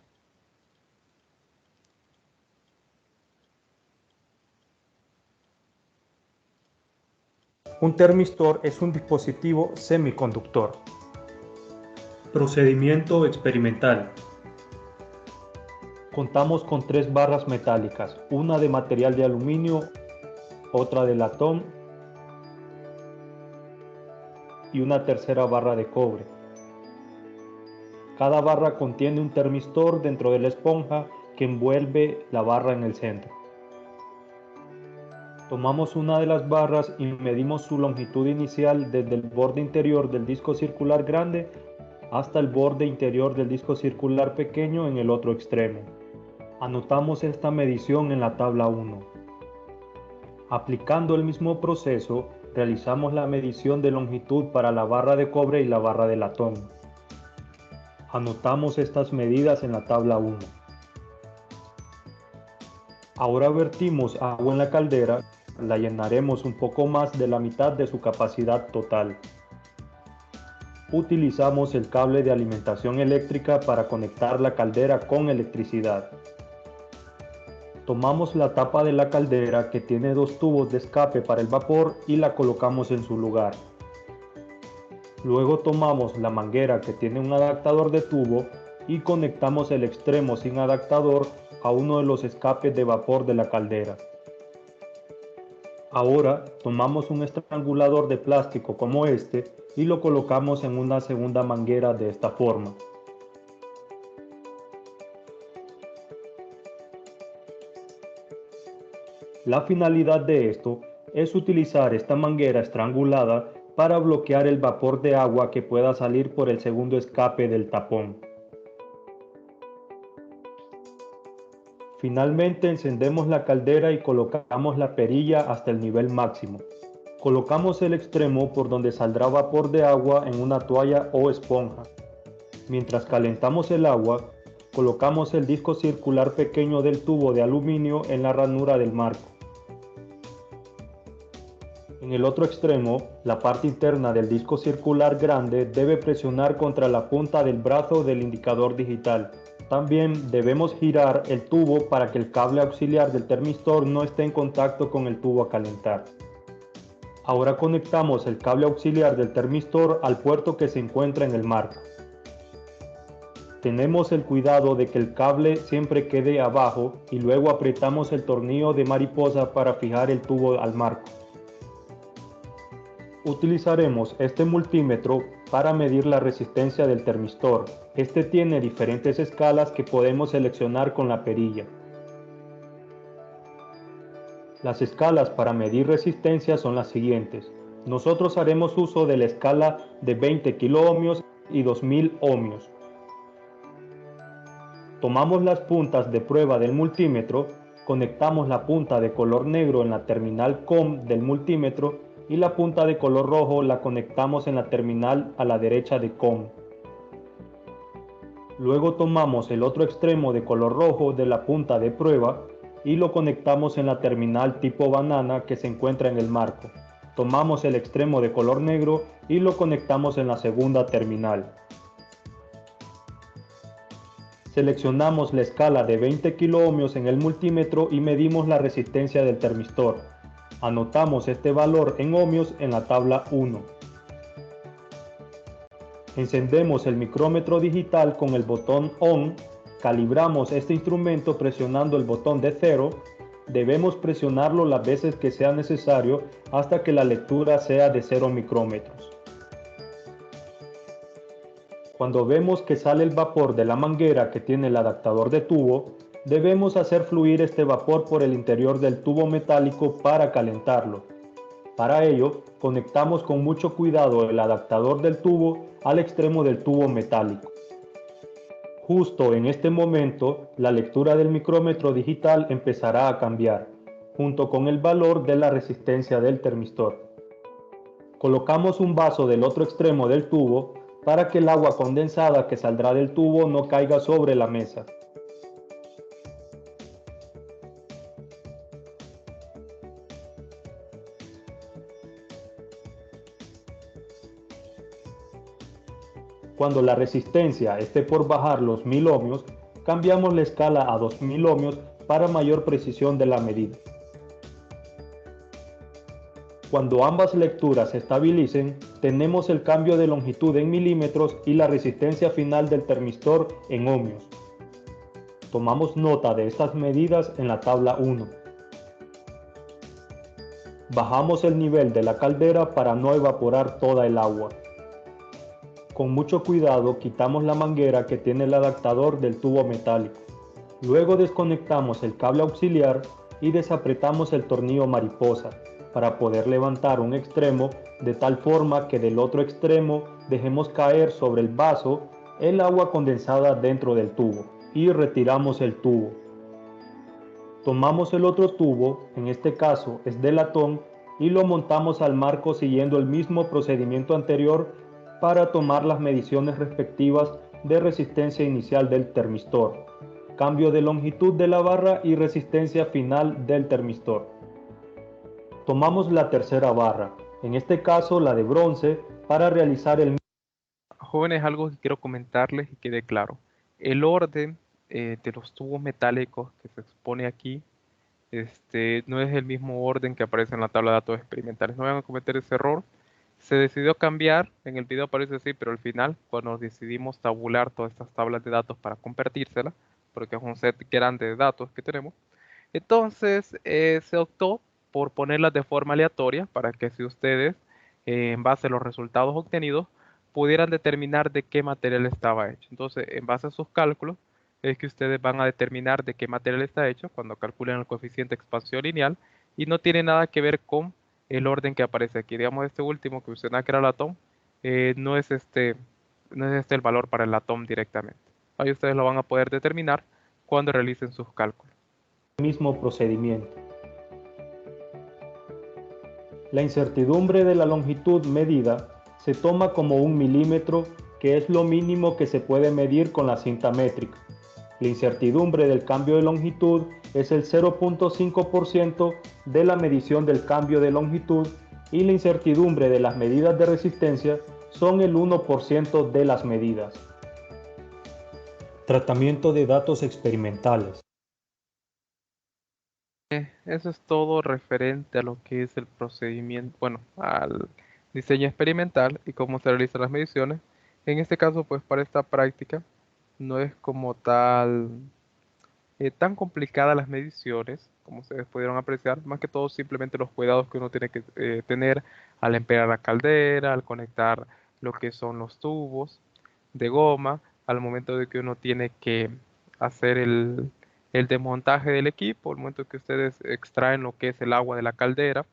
[SPEAKER 3] Un termistor es un dispositivo semiconductor. Procedimiento experimental. Contamos con 3 barras metálicas, una de material de aluminio, otra de latón y una tercera barra de cobre. Cada barra contiene un termistor dentro de la esponja que envuelve la barra en el centro. Tomamos una de las barras y medimos su longitud inicial desde el borde interior del disco circular grande hasta el borde interior del disco circular pequeño en el otro extremo. Anotamos esta medición en la tabla 1. Aplicando el mismo proceso, realizamos la medición de longitud para la barra de cobre y la barra de latón. Anotamos estas medidas en la tabla 1. Ahora vertimos agua en la caldera, la llenaremos un poco más de la mitad de su capacidad total. Utilizamos el cable de alimentación eléctrica para conectar la caldera con electricidad. Tomamos la tapa de la caldera que tiene 2 tubos de escape para el vapor y la colocamos en su lugar. Luego tomamos la manguera que tiene un adaptador de tubo y conectamos el extremo sin adaptador a uno de los escapes de vapor de la caldera. Ahora tomamos un estrangulador de plástico como este y lo colocamos en una segunda manguera de esta forma. La finalidad de esto es utilizar esta manguera estrangulada para bloquear el vapor de agua que pueda salir por el segundo escape del tapón. Finalmente encendemos la caldera y colocamos la perilla hasta el nivel máximo. Colocamos el extremo por donde saldrá vapor de agua en una toalla o esponja. Mientras calentamos el agua, colocamos el disco circular pequeño del tubo de aluminio en la ranura del marco. En el otro extremo, la parte interna del disco circular grande debe presionar contra la punta del brazo del indicador digital. También debemos girar el tubo para que el cable auxiliar del termistor no esté en contacto con el tubo a calentar. Ahora conectamos el cable auxiliar del termistor al puerto que se encuentra en el marco. Tenemos el cuidado de que el cable siempre quede abajo y luego apretamos el tornillo de mariposa para fijar el tubo al marco. Utilizaremos este multímetro para medir la resistencia del termistor. Este tiene diferentes escalas que podemos seleccionar con la perilla. Las escalas para medir resistencia son las siguientes. Nosotros haremos uso de la escala de 20 kiloohmios y 2000 ohmios. Tomamos las puntas de prueba del multímetro, conectamos la punta de color negro en la terminal COM del multímetro y la punta de color rojo la conectamos en la terminal a la derecha de COM. Luego tomamos el otro extremo de color rojo de la punta de prueba y lo conectamos en la terminal tipo banana que se encuentra en el marco. Tomamos el extremo de color negro y lo conectamos en la segunda terminal. Seleccionamos la escala de 20 kiloohmios en el multímetro y medimos la resistencia del termistor. Anotamos este valor en ohmios en la tabla 1. Encendemos el micrómetro digital con el botón ON, calibramos este instrumento presionando el botón de 0, debemos presionarlo las veces que sea necesario hasta que la lectura sea de 0 micrómetros. Cuando vemos que sale el vapor de la manguera que tiene el adaptador de tubo, debemos hacer fluir este vapor por el interior del tubo metálico para calentarlo. Para ello, conectamos con mucho cuidado el adaptador del tubo al extremo del tubo metálico. Justo en este momento, la lectura del micrómetro digital empezará a cambiar, junto con el valor de la resistencia del termistor. Colocamos un vaso del otro extremo del tubo para que el agua condensada que saldrá del tubo no caiga sobre la mesa. Cuando la resistencia esté por bajar los 1000 ohmios, cambiamos la escala a 2000 ohmios para mayor precisión de la medida. Cuando ambas lecturas se estabilicen, tenemos el cambio de longitud en milímetros y la resistencia final del termistor en ohmios. Tomamos nota de estas medidas en la tabla 1. Bajamos el nivel de la caldera para no evaporar toda el agua. Con mucho cuidado quitamos la manguera que tiene el adaptador del tubo metálico. Luego desconectamos el cable auxiliar y desapretamos el tornillo mariposa para poder levantar un extremo de tal forma que del otro extremo dejemos caer sobre el vaso el agua condensada dentro del tubo y retiramos el tubo. Tomamos el otro tubo, en este caso es de latón, y lo montamos al marco siguiendo el mismo procedimiento anterior para tomar las mediciones respectivas de resistencia inicial del termistor, cambio de longitud de la barra y resistencia final del termistor. Tomamos la tercera barra, en este caso la de bronce, para realizar el...
[SPEAKER 1] Jóvenes, algo que quiero comentarles y quede claro. El orden de los tubos metálicos que se expone aquí no es el mismo orden que aparece en la tabla de datos experimentales. No vayan a cometer ese error. Se decidió cambiar, en el video aparece así, pero al final, cuando decidimos tabular todas estas tablas de datos para compartírselas, porque es un set grande de datos que tenemos, entonces se optó por ponerlas de forma aleatoria para que si ustedes, en base a los resultados obtenidos, pudieran determinar de qué material estaba hecho. Entonces, en base a sus cálculos, es que ustedes van a determinar de qué material está hecho cuando calculen el coeficiente de expansión lineal y no tiene nada que ver con el orden que aparece aquí. Digamos, este último que mencionaba que era el atón, no es este el valor para el atón directamente. Ahí ustedes lo van a poder determinar cuando realicen sus cálculos.
[SPEAKER 3] Mismo procedimiento. La incertidumbre de la longitud medida se toma como 1 milímetro, que es lo mínimo que se puede medir con la cinta métrica. La incertidumbre del cambio de longitud es el 0.5% de la medición del cambio de longitud y la incertidumbre de las medidas de resistencia son el 1% de las medidas. Tratamiento de datos experimentales.
[SPEAKER 1] Eso es todo referente a lo que es el procedimiento, bueno, al diseño experimental y cómo se realizan las mediciones. En este caso, pues para esta práctica no es como tal tan complicadas las mediciones, como ustedes pudieron apreciar, más que todo simplemente los cuidados que uno tiene que tener al emplear la caldera, al conectar lo que son los tubos de goma, al momento de que uno tiene que hacer el desmontaje del equipo, al momento que ustedes extraen lo que es el agua de la caldera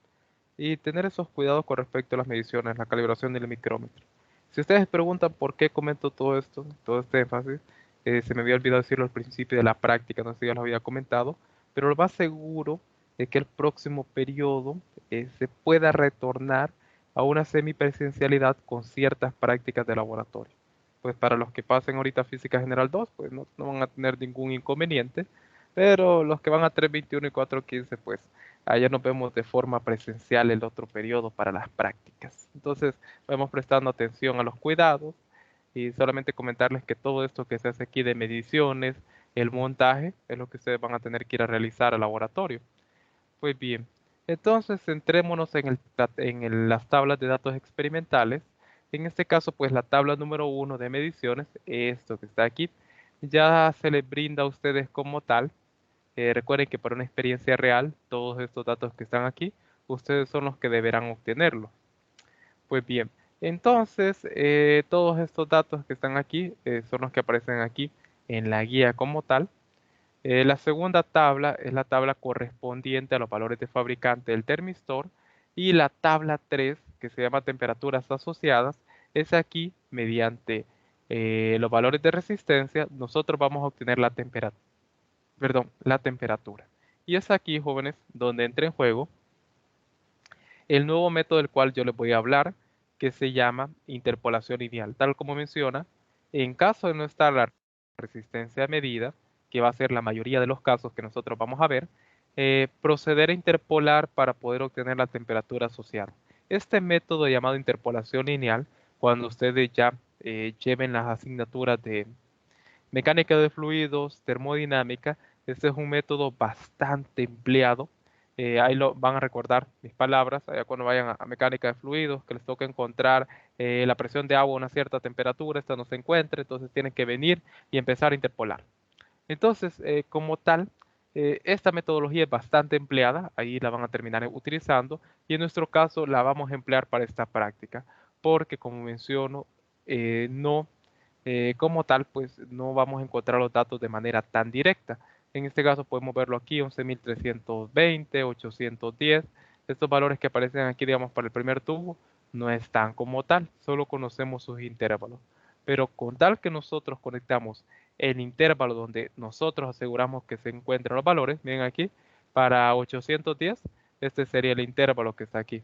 [SPEAKER 1] y tener esos cuidados con respecto a las mediciones, la calibración del micrómetro. Si ustedes preguntan por qué comento todo esto, todo este énfasis, se me había olvidado decirlo al principio de la práctica, no sé si ya lo había comentado, pero lo más seguro es que el próximo periodo se pueda retornar a una semipresencialidad con ciertas prácticas de laboratorio. Pues para los que pasen ahorita Física General 2, pues no van a tener ningún inconveniente, pero los que van a 321 y 415, pues allá nos vemos de forma presencial el otro periodo para las prácticas. Entonces, vamos prestando atención a los cuidados y solamente comentarles que todo esto que se hace aquí de mediciones, el montaje, es lo que ustedes van a tener que ir a realizar al laboratorio. Pues bien, entonces centrémonos las tablas de datos experimentales. En este caso, pues la tabla número 1 de mediciones, esto que está aquí, ya se les brinda a ustedes como tal. Recuerden que para una experiencia real, todos estos datos que están aquí, ustedes son los que deberán obtenerlos. Pues bien, entonces todos estos datos que están aquí son los que aparecen aquí en la guía como tal. La segunda tabla es la tabla correspondiente a los valores de fabricante del termistor y la tabla 3, que se llama temperaturas asociadas, es aquí mediante los valores de resistencia, nosotros vamos a obtener la temperatura. Y es aquí, jóvenes, donde entra en juego el nuevo método del cual yo les voy a hablar, que se llama interpolación lineal. Tal como menciona, en caso de no estar la resistencia medida, que va a ser la mayoría de los casos que nosotros vamos a ver, proceder a interpolar para poder obtener la temperatura asociada. Este método llamado interpolación lineal, cuando ustedes ya lleven las asignaturas de mecánica de fluidos, termodinámica, este es un método bastante empleado. Ahí lo van a recordar mis palabras, allá cuando vayan a mecánica de fluidos, que les toca encontrar la presión de agua a una cierta temperatura, esta no se encuentra, entonces tienen que venir y empezar a interpolar. Entonces, como tal, esta metodología es bastante empleada, ahí la van a terminar utilizando, y en nuestro caso la vamos a emplear para esta práctica, porque como menciono, no como tal, pues no vamos a encontrar los datos de manera tan directa. En este caso podemos verlo aquí, 11.320, 810. Estos valores que aparecen aquí, digamos, para el primer tubo, no están como tal, solo conocemos sus intervalos. Pero con tal que nosotros conectamos el intervalo donde nosotros aseguramos que se encuentran los valores, miren aquí, para 810, este sería el intervalo que está aquí,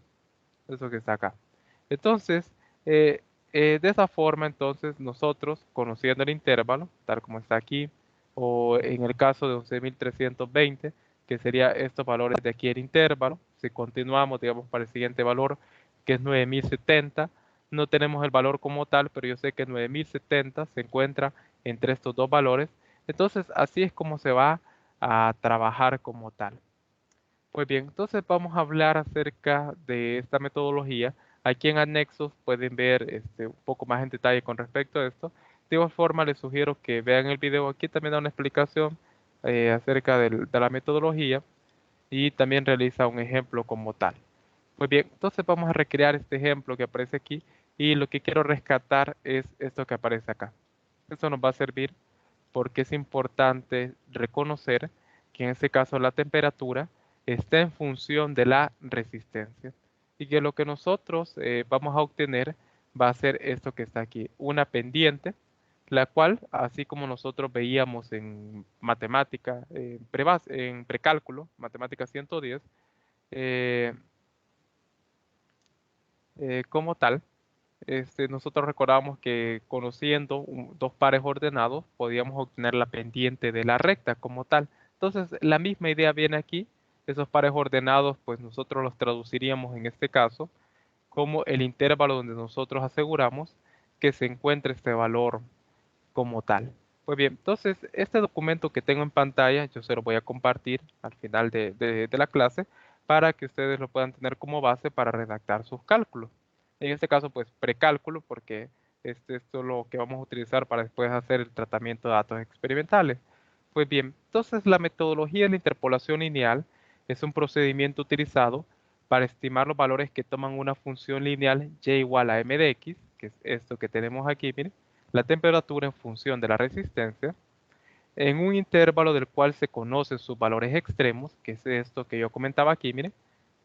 [SPEAKER 1] eso que está acá. Entonces, eh, de esa forma, entonces, nosotros, conociendo el intervalo, tal como está aquí, o en el caso de 11.320, que sería estos valores de aquí el intervalo, si continuamos, digamos, para el siguiente valor, que es 9.070, no tenemos el valor como tal, pero yo sé que 9.070 se encuentra entre estos dos valores. Entonces, así es como se va a trabajar como tal. Pues bien, entonces vamos a hablar acerca de esta metodología. Aquí en anexos pueden ver un poco más en detalle con respecto a esto. De igual forma, les sugiero que vean el video. Aquí también da una explicación acerca de la metodología y también realiza un ejemplo como tal. Pues bien, entonces vamos a recrear este ejemplo que aparece aquí y lo que quiero rescatar es esto que aparece acá. Eso nos va a servir porque es importante reconocer que en este caso la temperatura está en función de la resistencia y que lo que nosotros vamos a obtener va a ser esto que está aquí, una pendiente, la cual, así como nosotros veíamos en matemática, en precálculo, matemática 110, eh, como tal, nosotros recordábamos que conociendo dos pares ordenados podíamos obtener la pendiente de la recta como tal. Entonces, la misma idea viene aquí. Esos pares ordenados, pues nosotros los traduciríamos en este caso como el intervalo donde nosotros aseguramos que se encuentre este valor como tal. Pues bien, entonces este documento que tengo en pantalla, yo se lo voy a compartir al final de la clase para que ustedes lo puedan tener como base para redactar sus cálculos. En este caso, pues precálculo, porque esto es lo que vamos a utilizar para después hacer el tratamiento de datos experimentales. Pues bien, entonces la metodología de la interpolación lineal es un procedimiento utilizado para estimar los valores que toman una función lineal y igual a m de x, que es esto que tenemos aquí, miren, la temperatura en función de la resistencia, en un intervalo del cual se conocen sus valores extremos, que es esto que yo comentaba aquí, miren,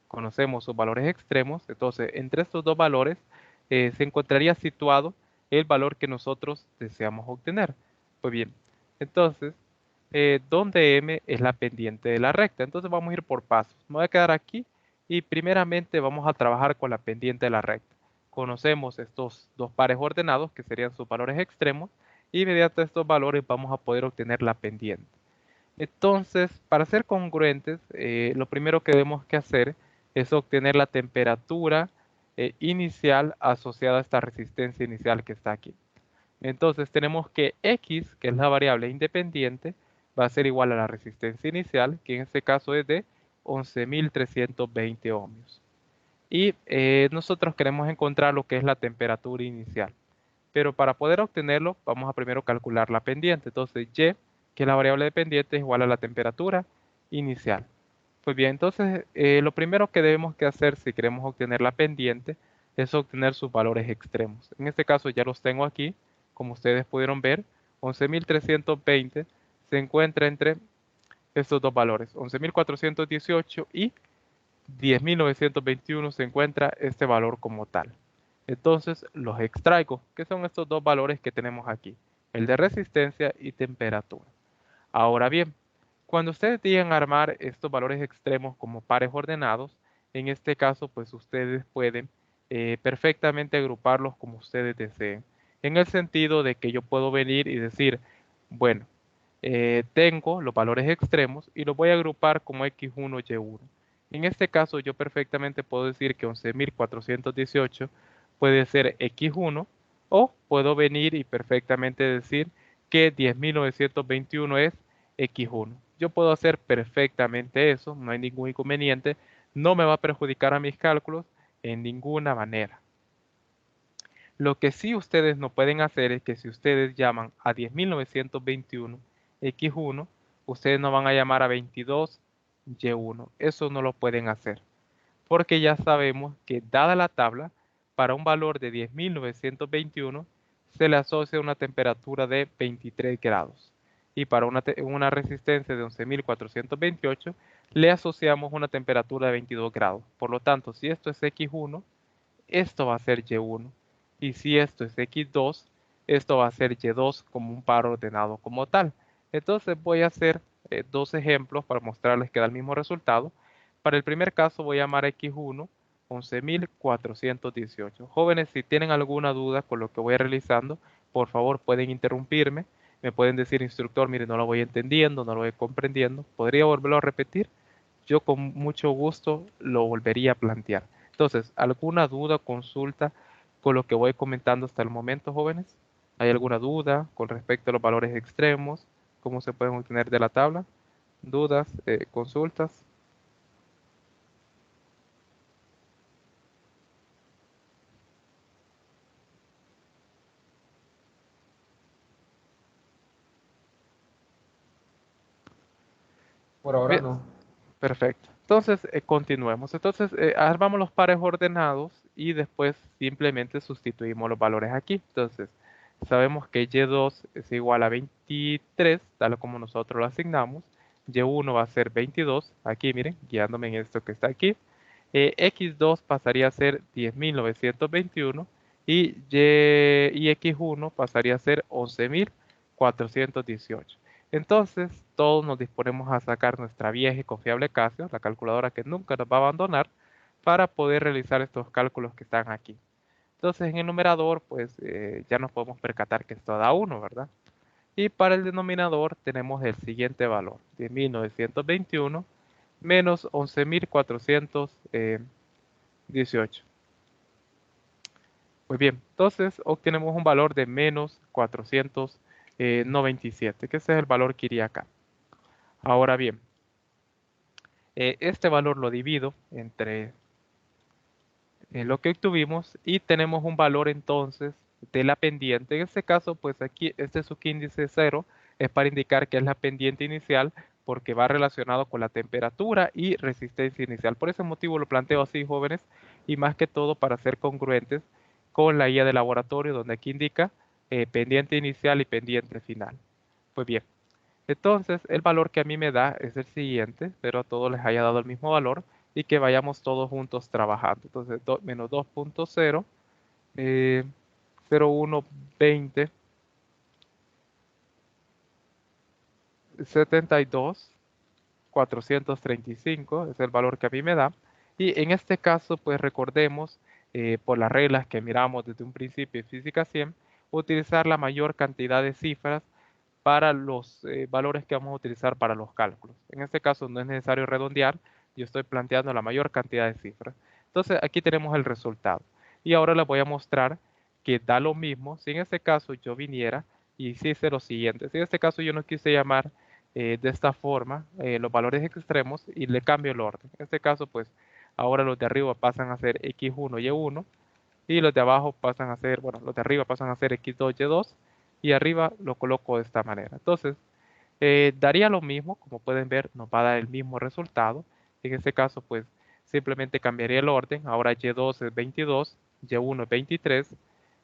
[SPEAKER 1] conocemos sus valores extremos, entonces entre estos dos valores se encontraría situado el valor que nosotros deseamos obtener. Pues bien, entonces, donde M es la pendiente de la recta. Entonces vamos a ir por pasos. Me voy a quedar aquí y primeramente vamos a trabajar con la pendiente de la recta. Conocemos estos dos pares ordenados que serían sus valores extremos y mediante estos valores vamos a poder obtener la pendiente. Entonces, para ser congruentes, lo primero que debemos que hacer es obtener la temperatura inicial asociada a esta resistencia inicial que está aquí. Entonces tenemos que X, que es la variable independiente, va a ser igual a la resistencia inicial, que en este caso es de 11.320 ohmios. Y nosotros queremos encontrar lo que es la temperatura inicial. Pero para poder obtenerlo, vamos a primero calcular la pendiente. Entonces, Y, que es la variable de pendiente, es igual a la temperatura inicial. Pues bien, entonces lo primero que debemos que hacer si queremos obtener la pendiente es obtener sus valores extremos. En este caso ya los tengo aquí, como ustedes pudieron ver, 11.320 se encuentra entre estos dos valores, 11.418 y 10.921 se encuentra este valor como tal. Entonces los extraigo, que son estos dos valores que tenemos aquí, el de resistencia y temperatura. Ahora bien, cuando ustedes digan armar estos valores extremos como pares ordenados, en este caso pues ustedes pueden perfectamente agruparlos como ustedes deseen. En el sentido de que yo puedo venir y decir, bueno, tengo los valores extremos y los voy a agrupar como X1, Y1. En este caso yo perfectamente puedo decir que 11.418 puede ser X1 o puedo venir y perfectamente decir que 10.921 es X1. Yo puedo hacer perfectamente eso, no hay ningún inconveniente, no me va a perjudicar a mis cálculos en ninguna manera. Lo que sí ustedes no pueden hacer es que si ustedes llaman a 10.921 X1, ustedes no van a llamar a 22 Y1. Eso no lo pueden hacer. Porque ya sabemos que dada la tabla, para un valor de 10.921 se le asocia una temperatura de 23 grados. Y para una resistencia de 11.428 le asociamos una temperatura de 22 grados. Por lo tanto, si esto es X1, esto va a ser Y1. Y si esto es X2, esto va a ser Y2 como un par ordenado como tal. Entonces voy a hacer dos ejemplos para mostrarles que da el mismo resultado. Para el primer caso voy a llamar a X1 11.418. Jóvenes, si tienen alguna duda con lo que voy realizando, por favor pueden interrumpirme. Me pueden decir, instructor, mire, no lo voy entendiendo, no lo voy comprendiendo. ¿Podría volverlo a repetir? Yo con mucho gusto lo volvería a plantear. Entonces, ¿alguna duda, consulta con lo que voy comentando hasta el momento, jóvenes? ¿Hay alguna duda con respecto a los valores extremos? ¿Cómo se pueden obtener de la tabla? ¿Dudas? ¿Consultas?
[SPEAKER 4] Por ahora
[SPEAKER 1] Bien,
[SPEAKER 4] no.
[SPEAKER 1] perfecto. Entonces, continuemos. Entonces, armamos los pares ordenados y después simplemente sustituimos los valores aquí. Entonces, sabemos que Y2 es igual a 23, tal como nosotros lo asignamos. Y1 va a ser 22. Aquí, miren, guiándome en esto que está aquí. X2 pasaría a ser 10.921 y X1 pasaría a ser 11.418. Entonces, todos nos disponemos a sacar nuestra vieja y confiable Casio, la calculadora que nunca nos va a abandonar, para poder realizar estos cálculos que están aquí. Entonces, en el numerador, pues ya nos podemos percatar que esto da 1, ¿verdad? Y para el denominador tenemos el siguiente valor, 10.921 menos 11.418. Muy bien, entonces obtenemos un valor de menos 497, que ese es el valor que iría acá. Ahora bien, este valor lo divido entre lo que obtuvimos y tenemos un valor entonces de la pendiente. En este caso, pues aquí este subíndice 0 es para indicar que es la pendiente inicial porque va relacionado con la temperatura y resistencia inicial. Por ese motivo lo planteo así, jóvenes, y más que todo para ser congruentes con la guía de laboratorio donde aquí indica pendiente inicial y pendiente final. Pues bien, entonces, el valor que a mí me da es el siguiente, pero a todos les haya dado el mismo valor y que vayamos todos juntos trabajando. Entonces, menos 2.0 0120 72 435 es el valor que a mí me da. Y en este caso, pues recordemos, por las reglas que miramos desde un principio en Física 100, utilizar la mayor cantidad de cifras para los valores que vamos a utilizar para los cálculos. En este caso no es necesario redondear, yo estoy planteando la mayor cantidad de cifras. Entonces aquí tenemos el resultado. Y ahora les voy a mostrar que da lo mismo si en este caso yo viniera y hiciese lo siguiente. Si en este caso yo no quise llamar de esta forma los valores extremos y le cambio el orden. En este caso pues ahora los de arriba pasan a ser x1, y1 y los de abajo pasan a ser, bueno, los de arriba pasan a ser x2, y2 y arriba lo coloco de esta manera. Entonces, daría lo mismo, como pueden ver, nos va a dar el mismo resultado. En este caso, pues simplemente cambiaría el orden. Ahora y2 es 22, y1 es 23,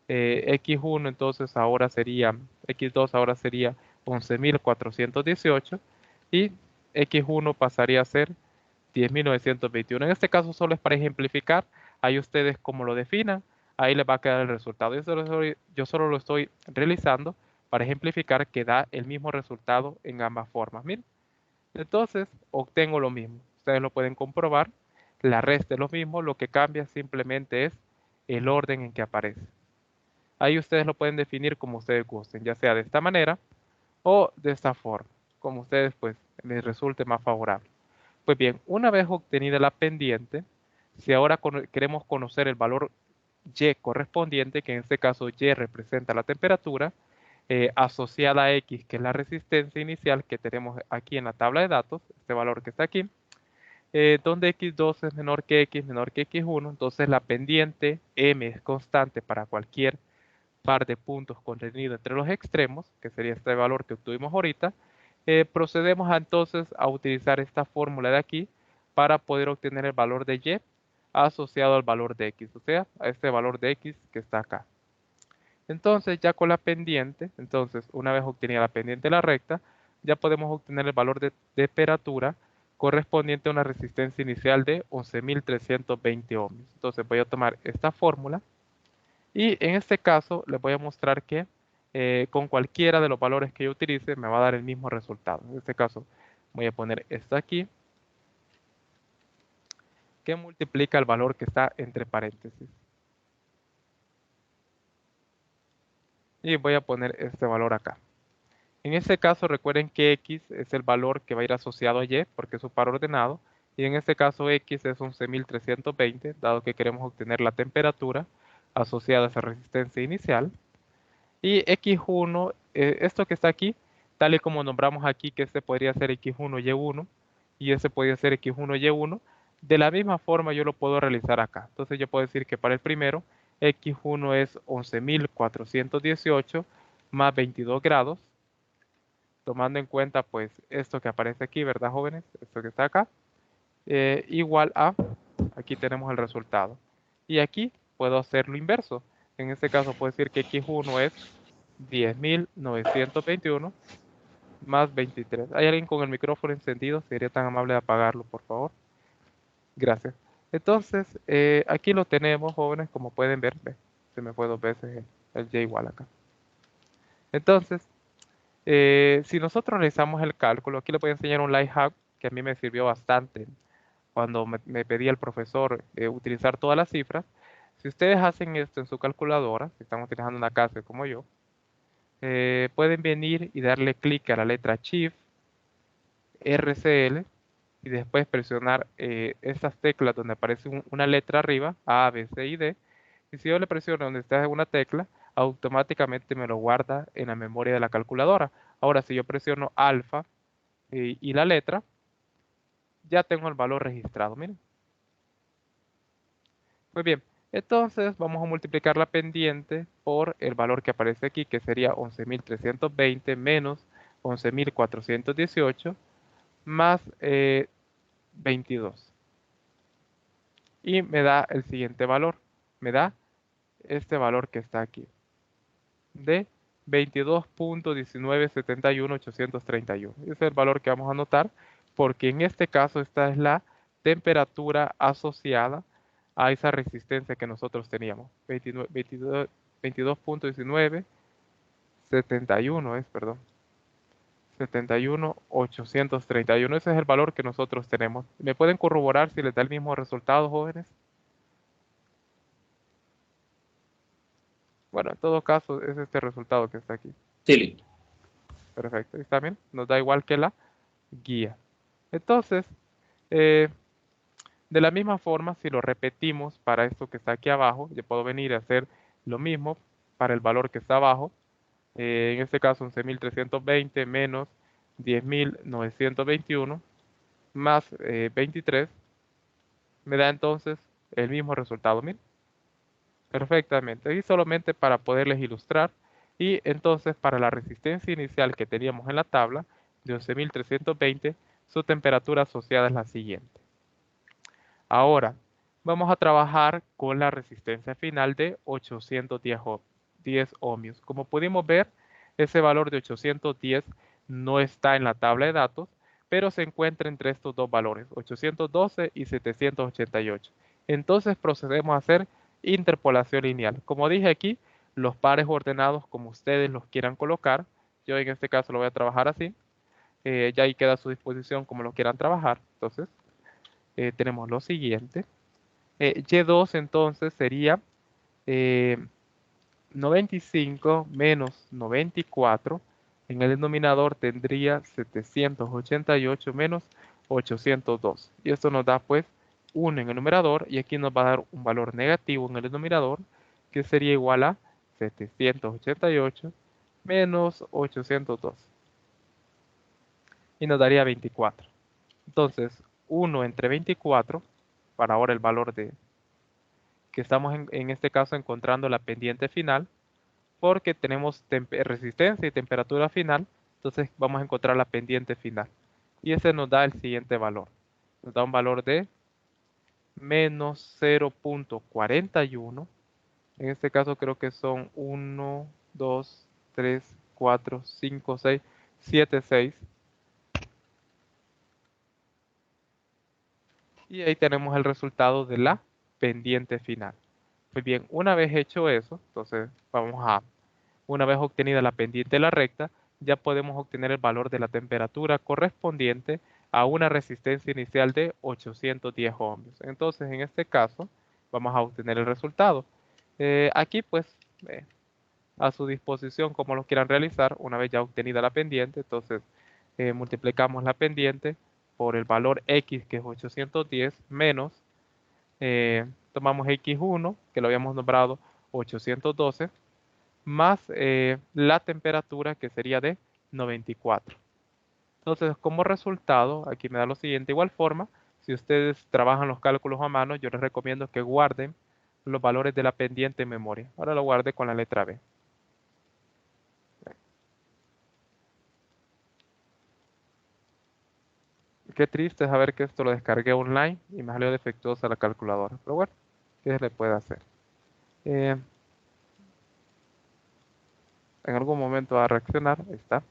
[SPEAKER 1] x1 entonces ahora sería, x2 ahora sería 11.418 y x1 pasaría a ser 10.921. En este caso solo es para ejemplificar, ahí ustedes como lo definan, ahí les va a quedar el resultado. Yo solo lo estoy realizando para ejemplificar que da el mismo resultado en ambas formas. Miren, entonces obtengo lo mismo. Ustedes lo pueden comprobar, la resta es lo mismo, lo que cambia simplemente es el orden en que aparece. Ahí ustedes lo pueden definir como ustedes gusten, ya sea de esta manera o de esta forma, como ustedes pues les resulte más favorable. Pues bien, una vez obtenida la pendiente, si ahora queremos conocer el valor y correspondiente, que en este caso y representa la temperatura, asociada a x, que es la resistencia inicial que tenemos aquí en la tabla de datos, este valor que está aquí, donde x2 es menor que x, menor que x1, entonces la pendiente m es constante para cualquier par de puntos contenido entre los extremos, que sería este valor que obtuvimos ahorita, procedemos entonces a utilizar esta fórmula de aquí para poder obtener el valor de y asociado al valor de x, o sea, a este valor de x que está acá. Entonces, ya con la pendiente, entonces una vez obtenida la pendiente de la recta, ya podemos obtener el valor de temperatura correspondiente a una resistencia inicial de 11.320 ohmios. Entonces voy a tomar esta fórmula y en este caso les voy a mostrar que con cualquiera de los valores que yo utilice me va a dar el mismo resultado. En este caso voy a poner esto aquí, que multiplica el valor que está entre paréntesis. Y voy a poner este valor acá. En este caso recuerden que x es el valor que va a ir asociado a y porque es un par ordenado. Y en este caso x es 11.320, dado que queremos obtener la temperatura asociada a esa resistencia inicial. Y x1, esto que está aquí, tal y como nombramos aquí que este podría ser x1, y1, y ese podría ser x1, y1, de la misma forma yo lo puedo realizar acá. Entonces yo puedo decir que para el primero, x1 es 11.418 más 22 grados, tomando en cuenta pues esto que aparece aquí, ¿verdad, jóvenes? Esto que está acá, igual a, aquí tenemos el resultado. Y aquí puedo hacer lo inverso. En este caso puedo decir que x1 es 10.921 más 23. ¿Hay alguien con el micrófono encendido? Sería tan amable de apagarlo, por favor. Gracias. Entonces, aquí lo tenemos, jóvenes, como pueden ver. Ve, se me fue dos veces el y igual acá. Entonces, si nosotros realizamos el cálculo, aquí les voy a enseñar un life hack que a mí me sirvió bastante cuando me pedía el profesor utilizar todas las cifras. Si ustedes hacen esto en su calculadora, si están utilizando una casa como yo, pueden venir y darle clic a la letra Shift, RCL, y después presionar estas teclas donde aparece una letra arriba, A, B, C y D. Y si yo le presiono donde está una tecla, automáticamente me lo guarda en la memoria de la calculadora. Ahora, si yo presiono alfa y la letra, ya tengo el valor registrado. Miren. Muy bien. Entonces vamos a multiplicar la pendiente por el valor que aparece aquí, que sería 11.320 menos 11.418 más 22. Y me da el siguiente valor. Me da este valor que está aquí. De 22.1971831. Ese es el valor que vamos a anotar porque en este caso esta es la temperatura asociada a esa resistencia que nosotros teníamos. 22.19, 71 es, perdón. 71.831. Ese es el valor que nosotros tenemos. ¿Me pueden corroborar si les da el mismo resultado, jóvenes? Bueno, en todo caso, es este resultado que está aquí.
[SPEAKER 5] Sí, listo.
[SPEAKER 1] Perfecto. ¿Está bien? Nos da igual que la guía. Entonces, de la misma forma, si lo repetimos para esto que está aquí abajo, yo puedo venir a hacer lo mismo para el valor que está abajo. En este caso, 11.320 menos 10.921 más 23 me da entonces el mismo resultado. Miren, perfectamente. Y solamente para poderles ilustrar. Y entonces para la resistencia inicial que teníamos en la tabla de 11.320, su temperatura asociada es la siguiente. Ahora, vamos a trabajar con la resistencia final de 810 ohmios. Como pudimos ver, ese valor de 810 no está en la tabla de datos, pero se encuentra entre estos dos valores, 812 y 788. Entonces procedemos a hacer interpolación lineal. Como dije aquí, los pares ordenados como ustedes los quieran colocar. Yo en este caso lo voy a trabajar así. Ya ahí queda a su disposición como lo quieran trabajar. Entonces, tenemos lo siguiente. Y2 entonces sería 95 menos 94. En el denominador tendría 788 menos 802. Y esto nos da pues 1 en el numerador y aquí nos va a dar un valor negativo en el denominador que sería igual a 788 menos 802. Y nos daría 24. Entonces, 1 entre 24, para ahora el valor de que estamos en este caso encontrando la pendiente final, porque tenemos resistencia y temperatura final, entonces vamos a encontrar la pendiente final. Y ese nos da el siguiente valor. Nos da un valor de menos 0.41. En este caso creo que son 1, 2, 3, 4, 5, 6, 7, 6. Y ahí tenemos el resultado de la pendiente final. Pues bien, una vez hecho eso, entonces una vez obtenida la pendiente de la recta, ya podemos obtener el valor de la temperatura correspondiente a una resistencia inicial de 810 ohmios. Entonces, en este caso, vamos a obtener el resultado. Aquí, pues, a su disposición, como lo quieran realizar, una vez ya obtenida la pendiente, entonces multiplicamos la pendiente por el valor X, que es 810, menos, tomamos X1, que lo habíamos nombrado 812, más la temperatura, que sería de 94. Entonces, como resultado, aquí me da lo siguiente. Igual forma, si ustedes trabajan los cálculos a mano, yo les recomiendo que guarden los valores de la pendiente en memoria. Ahora lo guarde con la letra B. Qué triste saber que esto lo descargué online y me salió defectuosa la calculadora. Pero bueno, ¿qué se le puede hacer? En algún momento va a reaccionar. Ahí está.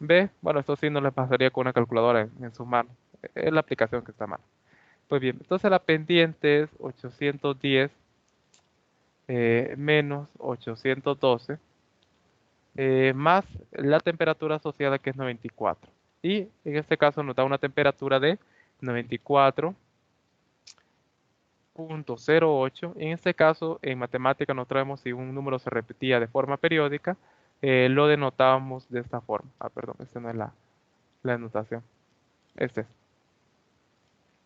[SPEAKER 1] B, bueno, esto sí no le pasaría con una calculadora en sus manos. Es la aplicación que está mal. Pues bien, entonces la pendiente es 810 menos 812 más la temperatura asociada, que es 94. Y en este caso nos da una temperatura de 94.08. En este caso, en matemática nos traemos si un número se repetía de forma periódica, lo denotábamos de esta forma. Perdón, esta no es la denotación. Este es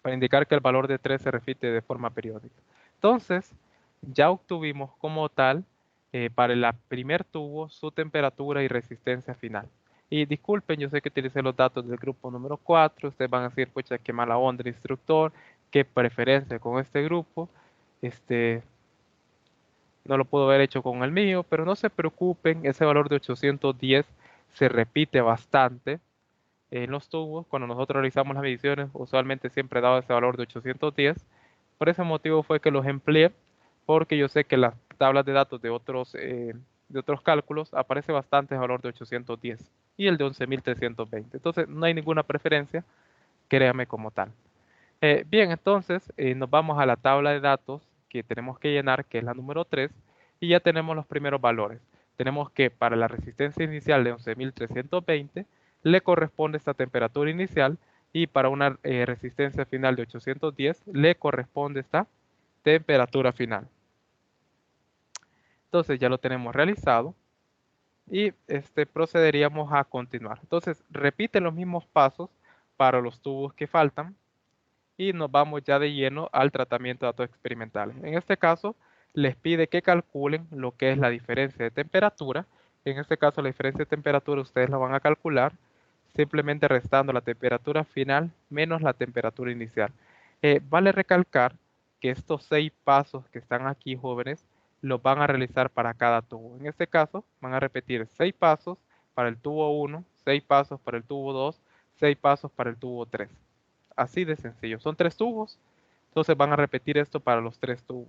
[SPEAKER 1] para indicar que el valor de 3 se repite de forma periódica. Entonces, ya obtuvimos como tal para el primer tubo su temperatura y resistencia final. Y disculpen, yo sé que utilicé los datos del grupo número 4. Ustedes van a decir, pucha, qué mala onda el instructor, qué preferencia con este grupo. No lo puedo haber hecho con el mío, pero no se preocupen, ese valor de 810 se repite bastante en los tubos. Cuando nosotros realizamos las mediciones, usualmente siempre he dado ese valor de 810. Por ese motivo fue que los empleé, porque yo sé que las tablas de datos de otros cálculos aparece bastante el valor de 810 y el de 11.320. Entonces no hay ninguna preferencia, créame como tal. Bien, entonces nos vamos a la tabla de datos que tenemos que llenar, que es la número 3, y ya tenemos los primeros valores. Tenemos que para la resistencia inicial de 11.320 le corresponde esta temperatura inicial y para una resistencia final de 810 le corresponde esta temperatura final. Entonces ya lo tenemos realizado y procederíamos a continuar. Entonces repite los mismos pasos para los tubos que faltan y nos vamos ya de lleno al tratamiento de datos experimentales. En este caso, les pide que calculen lo que es la diferencia de temperatura. En este caso, la diferencia de temperatura ustedes la van a calcular simplemente restando la temperatura final menos la temperatura inicial. Vale recalcar que estos 6 pasos que están aquí, jóvenes, los van a realizar para cada tubo. En este caso, van a repetir 6 pasos para el tubo 1, 6 pasos para el tubo 2, 6 pasos para el tubo 3. Así de sencillo. Son 3 tubos, entonces van a repetir esto para los 3 tubos.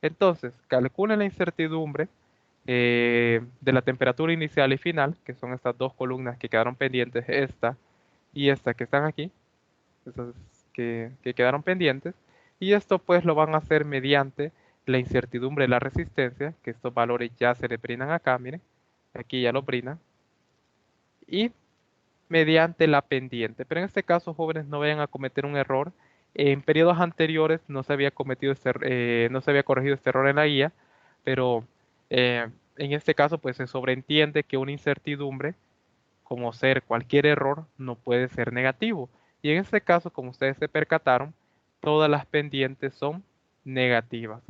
[SPEAKER 1] Entonces, calculen la incertidumbre de la temperatura inicial y final, que son estas dos columnas que quedaron pendientes, esta y esta que están aquí, estas que quedaron pendientes, y esto pues lo van a hacer mediante la incertidumbre de la resistencia, que estos valores ya se le brindan acá, miren, aquí ya lo brindan, y mediante la pendiente. Pero en este caso, jóvenes, no vayan a cometer un error. En periodos anteriores no se había cometido no se había corregido este error en la guía, pero en este caso pues se sobreentiende que una incertidumbre, como ser cualquier error, no puede ser negativo. Y en este caso, como ustedes se percataron, todas las pendientes son negativas.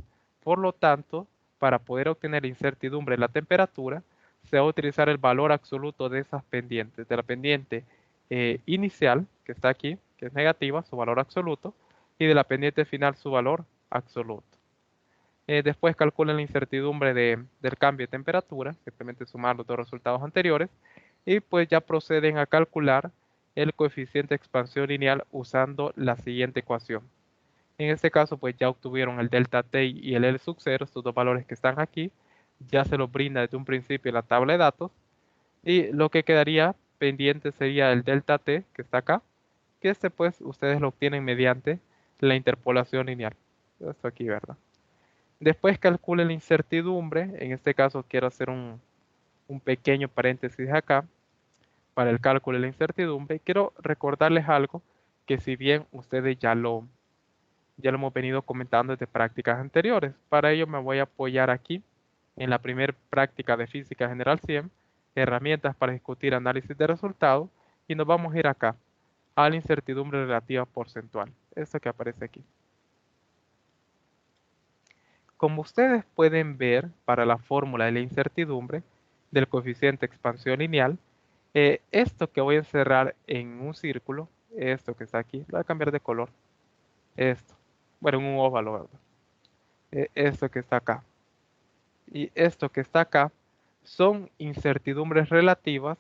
[SPEAKER 1] Por lo tanto, para poder obtener la incertidumbre de la temperatura, se va a utilizar el valor absoluto de esas pendientes. De la pendiente inicial, que está aquí, que es negativa, su valor absoluto, y de la pendiente final, su valor absoluto. Después calculen la incertidumbre del cambio de temperatura, simplemente sumar los dos resultados anteriores, y pues ya proceden a calcular el coeficiente de expansión lineal usando la siguiente ecuación. En este caso, pues ya obtuvieron el delta T y el L sub 0, estos dos valores que están aquí, ya se los brinda desde un principio la tabla de datos, y lo que quedaría pendiente sería el delta T, que está acá, que pues ustedes lo obtienen mediante la interpolación lineal. Esto aquí, ¿verdad? Después calcule la incertidumbre, en este caso quiero hacer un pequeño paréntesis acá para el cálculo de la incertidumbre. Quiero recordarles algo que si bien ustedes ya lo hemos venido comentando desde prácticas anteriores, para ello me voy a apoyar aquí en la primera práctica de Física General 100, herramientas para discutir análisis de resultados, y nos vamos a ir acá, a la incertidumbre relativa porcentual, esto que aparece aquí. Como ustedes pueden ver para la fórmula de la incertidumbre del coeficiente de expansión lineal, esto que voy a encerrar en un círculo, esto que está aquí, lo voy a cambiar de color, esto, bueno, en un óvalo, ¿verdad? Esto que está acá y esto que está acá son incertidumbres relativas,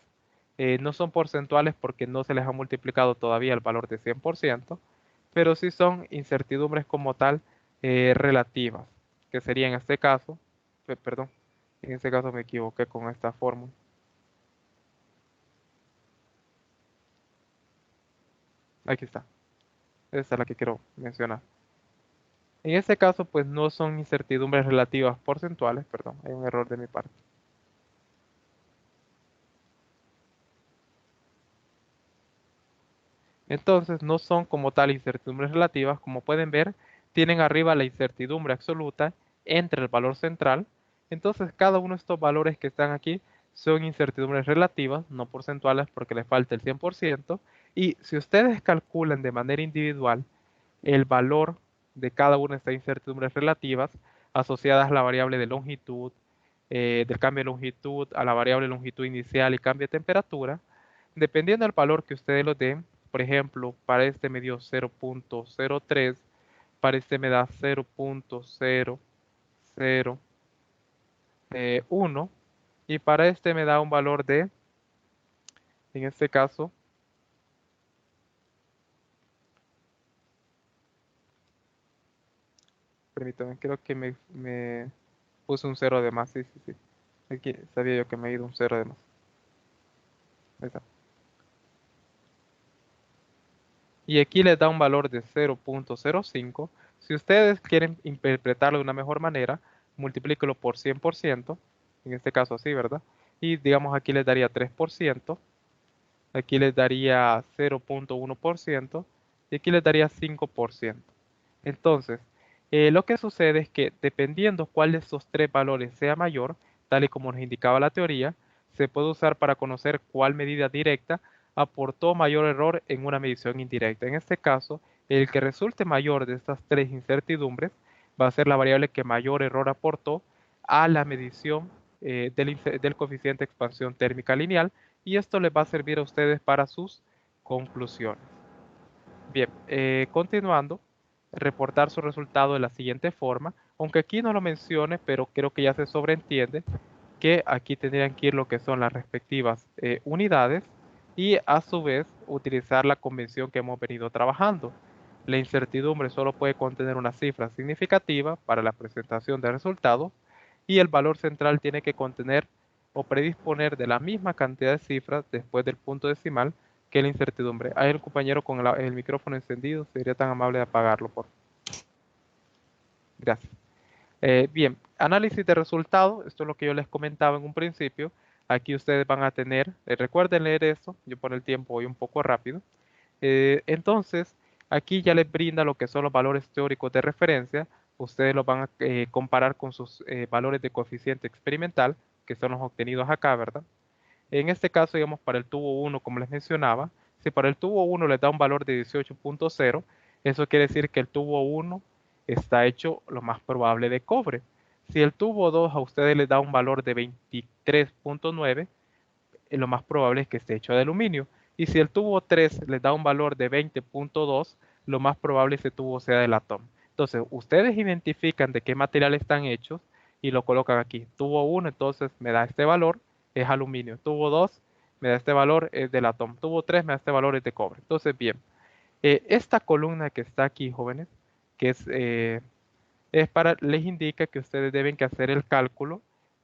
[SPEAKER 1] no son porcentuales porque no se les ha multiplicado todavía el valor de 100%, pero sí son incertidumbres como tal relativas, que sería en este caso, perdón, en este caso me equivoqué con esta fórmula. Aquí está, esta es la que quiero mencionar. En este caso, pues no son incertidumbres relativas porcentuales, perdón, hay un error de mi parte. Entonces, no son como tal incertidumbres relativas, como pueden ver, tienen arriba la incertidumbre absoluta entre el valor central. Entonces, cada uno de estos valores que están aquí son incertidumbres relativas, no porcentuales porque les falta el 100%. Y si ustedes calculan de manera individual el valor de cada una de estas incertidumbres relativas asociadas a la variable de longitud, del cambio de longitud, a la variable longitud inicial y cambio de temperatura, dependiendo del valor que ustedes lo den, por ejemplo, para este me dio 0.03, para este me da 0.001 y para este me da un valor de, en este caso, permítanme, creo que me puse un 0 de más, sí, sí, sí. Aquí sabía yo que me he ido un 0 de más. Ahí está. y aquí les da un valor de 0.05. Si ustedes quieren interpretarlo de una mejor manera, multiplíquelo por 100%, en este caso así, ¿verdad? Y digamos aquí les daría 3%, aquí les daría 0.1% y aquí les daría 5%. Entonces, lo que sucede es que dependiendo cuál de esos tres valores sea mayor, tal y como nos indicaba la teoría, se puede usar para conocer cuál medida directa aportó mayor error en una medición indirecta. En este caso, el que resulte mayor de estas tres incertidumbres va a ser la variable que mayor error aportó a la medición del coeficiente de expansión térmica lineal, y esto les va a servir a ustedes para sus conclusiones. Bien, continuando, reportar su resultado de la siguiente forma, aunque aquí no lo mencione, pero creo que ya se sobreentiende que aquí tendrían que ir lo que son las respectivas unidades y a su vez utilizar la convención que hemos venido trabajando. La incertidumbre solo puede contener una cifra significativa para la presentación de resultados y el valor central tiene que contener o predisponer de la misma cantidad de cifras después del punto decimal que la incertidumbre. Hay un compañero con el micrófono encendido, sería tan amable de apagarlo, por favor. Gracias. Bien, análisis de resultados, esto es lo que yo les comentaba en un principio. Aquí ustedes van a tener, recuerden leer esto, yo por el tiempo voy un poco rápido. Entonces, aquí ya les brinda lo que son los valores teóricos de referencia. Ustedes los van a comparar con sus valores de coeficiente experimental, que son los obtenidos acá, ¿verdad? En este caso, digamos, para el tubo 1, como les mencionaba, si para el tubo 1 les da un valor de 18.0, eso quiere decir que el tubo 1 está hecho lo más probable de cobre. Si el tubo 2 a ustedes les da un valor de 23.9, lo más probable es que esté hecho de aluminio. Y si el tubo 3 les da un valor de 20.2, lo más probable es que ese tubo sea de latón. Entonces, ustedes identifican de qué material están hechos y lo colocan aquí. Tubo 1, entonces me da este valor, es aluminio. Tubo 2 me da este valor, es de latón. Tubo 3 me da este valor, es de cobre. Entonces, bien, esta columna que está aquí, jóvenes, que les indica que ustedes deben que hacer el cálculo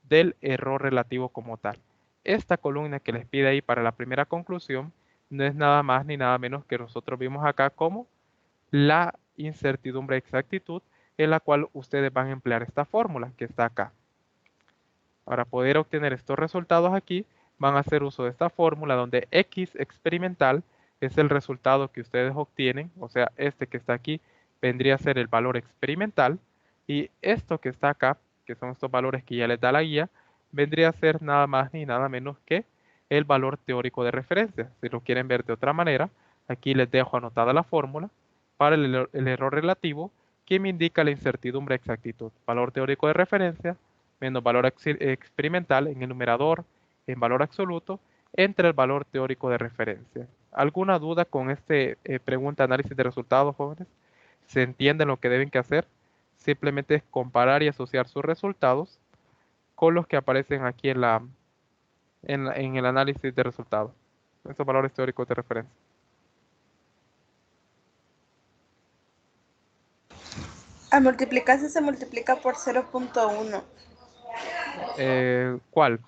[SPEAKER 1] del error relativo como tal. Esta columna que les pide ahí para la primera conclusión no es nada más ni nada menos que nosotros vimos acá como la incertidumbre de exactitud, en la cual ustedes van a emplear esta fórmula que está acá. Para poder obtener estos resultados aquí, van a hacer uso de esta fórmula donde X experimental es el resultado que ustedes obtienen, o sea, este que está aquí vendría a ser el valor experimental, y esto que está acá, que son estos valores que ya les da la guía, vendría a ser nada más ni nada menos que el valor teórico de referencia. Si lo quieren ver de otra manera, aquí les dejo anotada la fórmula para el error relativo que me indica la incertidumbre de exactitud. Valor teórico de referencia menos valor experimental en el numerador en valor absoluto entre el valor teórico de referencia. ¿Alguna duda con este pregunta análisis de resultados, jóvenes? ¿Se entienden lo que deben que hacer? Simplemente es comparar y asociar sus resultados con los que aparecen aquí en el análisis de resultados. Esos valores teóricos de referencia.
[SPEAKER 5] Al multiplicarse se multiplica por 0.1.
[SPEAKER 1] ¿Cuál?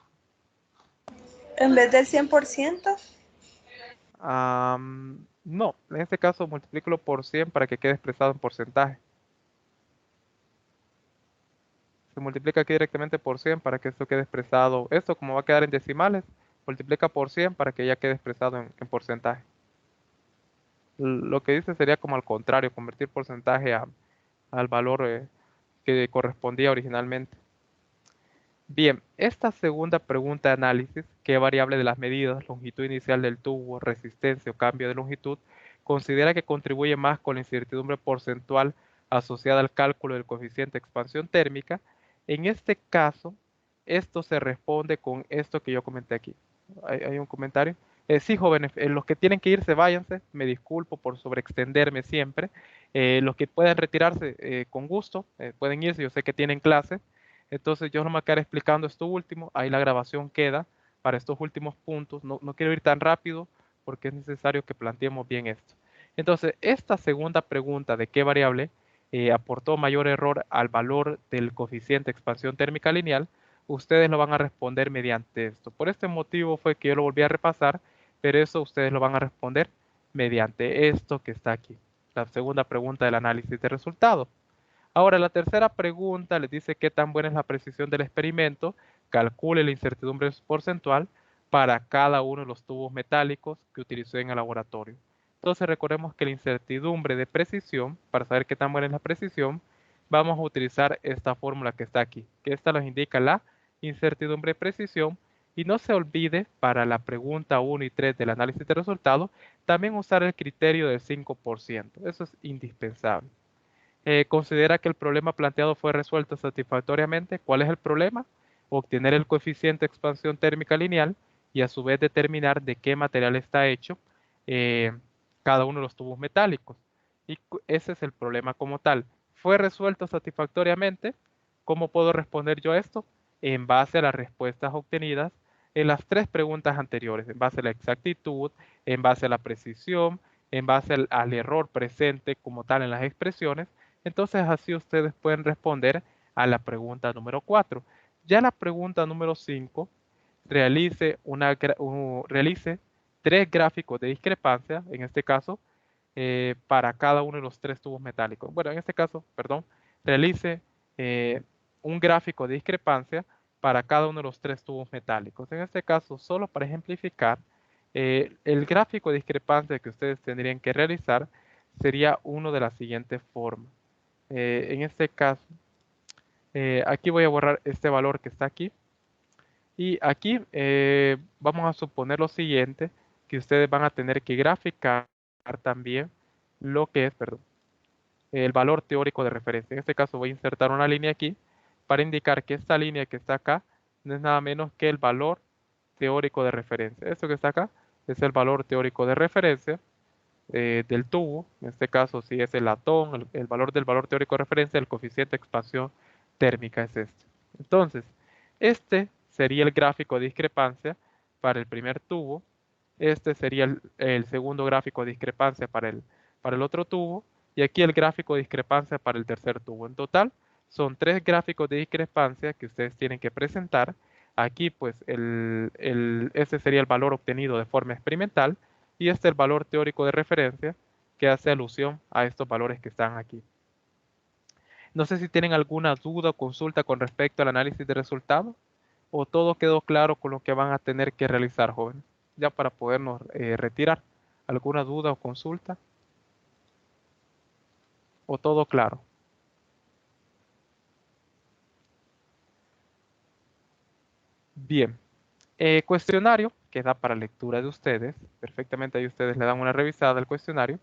[SPEAKER 5] En vez del 100%.
[SPEAKER 1] No, en este caso multiplícalo por 100 para que quede expresado en porcentaje. Se multiplica aquí directamente por 100 para que esto quede expresado. Esto como va a quedar en decimales, multiplica por 100 para que ya quede expresado en porcentaje. Lo que dice sería como al contrario, convertir porcentaje al valor que correspondía originalmente. Bien, esta segunda pregunta de análisis, ¿qué variable de las medidas, longitud inicial del tubo, resistencia o cambio de longitud, considera que contribuye más con la incertidumbre porcentual asociada al cálculo del coeficiente de expansión térmica? En este caso, esto se responde con esto que yo comenté aquí. ¿Hay un comentario? Sí, jóvenes, los que tienen que irse, váyanse. Me disculpo por sobreextenderme siempre. Los que pueden retirarse, con gusto, pueden irse. Yo sé que tienen clase. Entonces yo no me voy a quedar explicando esto último, ahí la grabación queda para estos últimos puntos. No quiero ir tan rápido porque es necesario que planteemos bien esto. Entonces, esta segunda pregunta de qué variable aportó mayor error al valor del coeficiente de expansión térmica lineal, ustedes lo van a responder mediante esto. Por este motivo fue que yo lo volví a repasar, pero eso ustedes lo van a responder mediante esto que está aquí. La segunda pregunta del análisis de resultados. Ahora, la tercera pregunta les dice qué tan buena es la precisión del experimento. Calcule la incertidumbre porcentual para cada uno de los tubos metálicos que utilizó en el laboratorio. Entonces, recordemos que la incertidumbre de precisión, para saber qué tan buena es la precisión, vamos a utilizar esta fórmula que está aquí, que esta nos indica la incertidumbre de precisión. Y no se olvide, para la pregunta 1 y 3 del análisis de resultados, también usar el criterio del 5%. Eso es indispensable. Considera que el problema planteado fue resuelto satisfactoriamente. ¿Cuál es el problema? Obtener el coeficiente de expansión térmica lineal y a su vez determinar de qué material está hecho eh, cada uno de los tubos metálicos. Y ese es el problema como tal. ¿Fue resuelto satisfactoriamente? ¿Cómo puedo responder yo a esto? En base a las respuestas obtenidas en las tres preguntas anteriores, en base a la exactitud, en base a la precisión, en base al error presente como tal en las expresiones. Entonces así ustedes pueden responder a la pregunta número 4. Ya la pregunta número 5, realice tres gráficos de discrepancia, en este caso, para cada uno de los tres tubos metálicos. Bueno, en este caso, perdón, realice un gráfico de discrepancia para cada uno de los tres tubos metálicos. En este caso, solo para ejemplificar, el gráfico de discrepancia que ustedes tendrían que realizar sería uno de la siguiente forma. En este caso, aquí voy a borrar este valor que está aquí. Y aquí vamos a suponer lo siguiente, que ustedes van a tener que graficar también lo que es, perdón, el valor teórico de referencia. En este caso voy a insertar una línea aquí para indicar que esta línea que está acá no es nada menos que el valor teórico de referencia. Esto que está acá es el valor teórico de referencia del tubo. En este caso, si es el latón, el valor del valor teórico de referencia, el coeficiente de expansión térmica es este. Entonces, este sería el gráfico de discrepancia para el primer tubo. Este sería el segundo gráfico de discrepancia para el otro tubo. Y aquí el gráfico de discrepancia para el tercer tubo. En total, son tres gráficos de discrepancia que ustedes tienen que presentar. Aquí, pues, este sería el valor obtenido de forma experimental y este es el valor teórico de referencia que hace alusión a estos valores que están aquí. No sé si tienen alguna duda o consulta con respecto al análisis de resultados o todo quedó claro con lo que van a tener que realizar, jóvenes, ya para podernos retirar. ¿Alguna duda o consulta? ¿O todo claro? Bien. Cuestionario que da para lectura de ustedes. Perfectamente ahí ustedes le dan una revisada al cuestionario.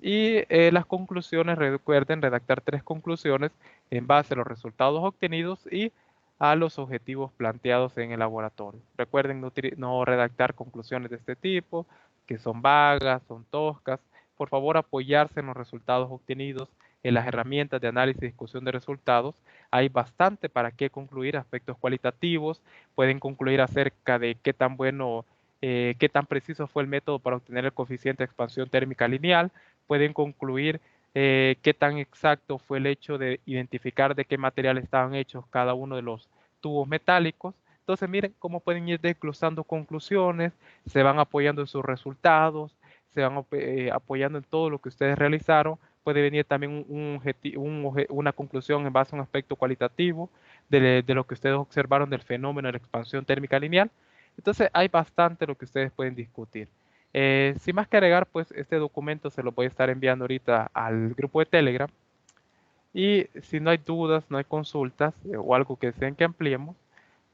[SPEAKER 1] Y las conclusiones, recuerden redactar 3 conclusiones en base a los resultados obtenidos y a los objetivos planteados en el laboratorio. Recuerden no redactar conclusiones de este tipo, que son vagas, son toscas. Por favor, apoyarse en los resultados obtenidos, en las herramientas de análisis y discusión de resultados. Hay bastante para qué concluir, aspectos cualitativos. Pueden concluir acerca de qué tan bueno, qué tan preciso fue el método para obtener el coeficiente de expansión térmica lineal. Pueden concluir qué tan exacto fue el hecho de identificar de qué material estaban hechos cada uno de los tubos metálicos. Entonces, miren cómo pueden ir desglosando conclusiones, se van apoyando en sus resultados, se van apoyando en todo lo que ustedes realizaron. Puede venir también una conclusión en base a un aspecto cualitativo de lo que ustedes observaron del fenómeno de la expansión térmica lineal. Entonces, hay bastante lo que ustedes pueden discutir. Sin más que agregar, pues este documento se lo voy a estar enviando ahorita al grupo de Telegram. Y si no hay dudas, no hay consultas o algo que deseen que ampliemos,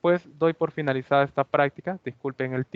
[SPEAKER 1] pues doy por finalizada esta práctica. Disculpen el tiempo.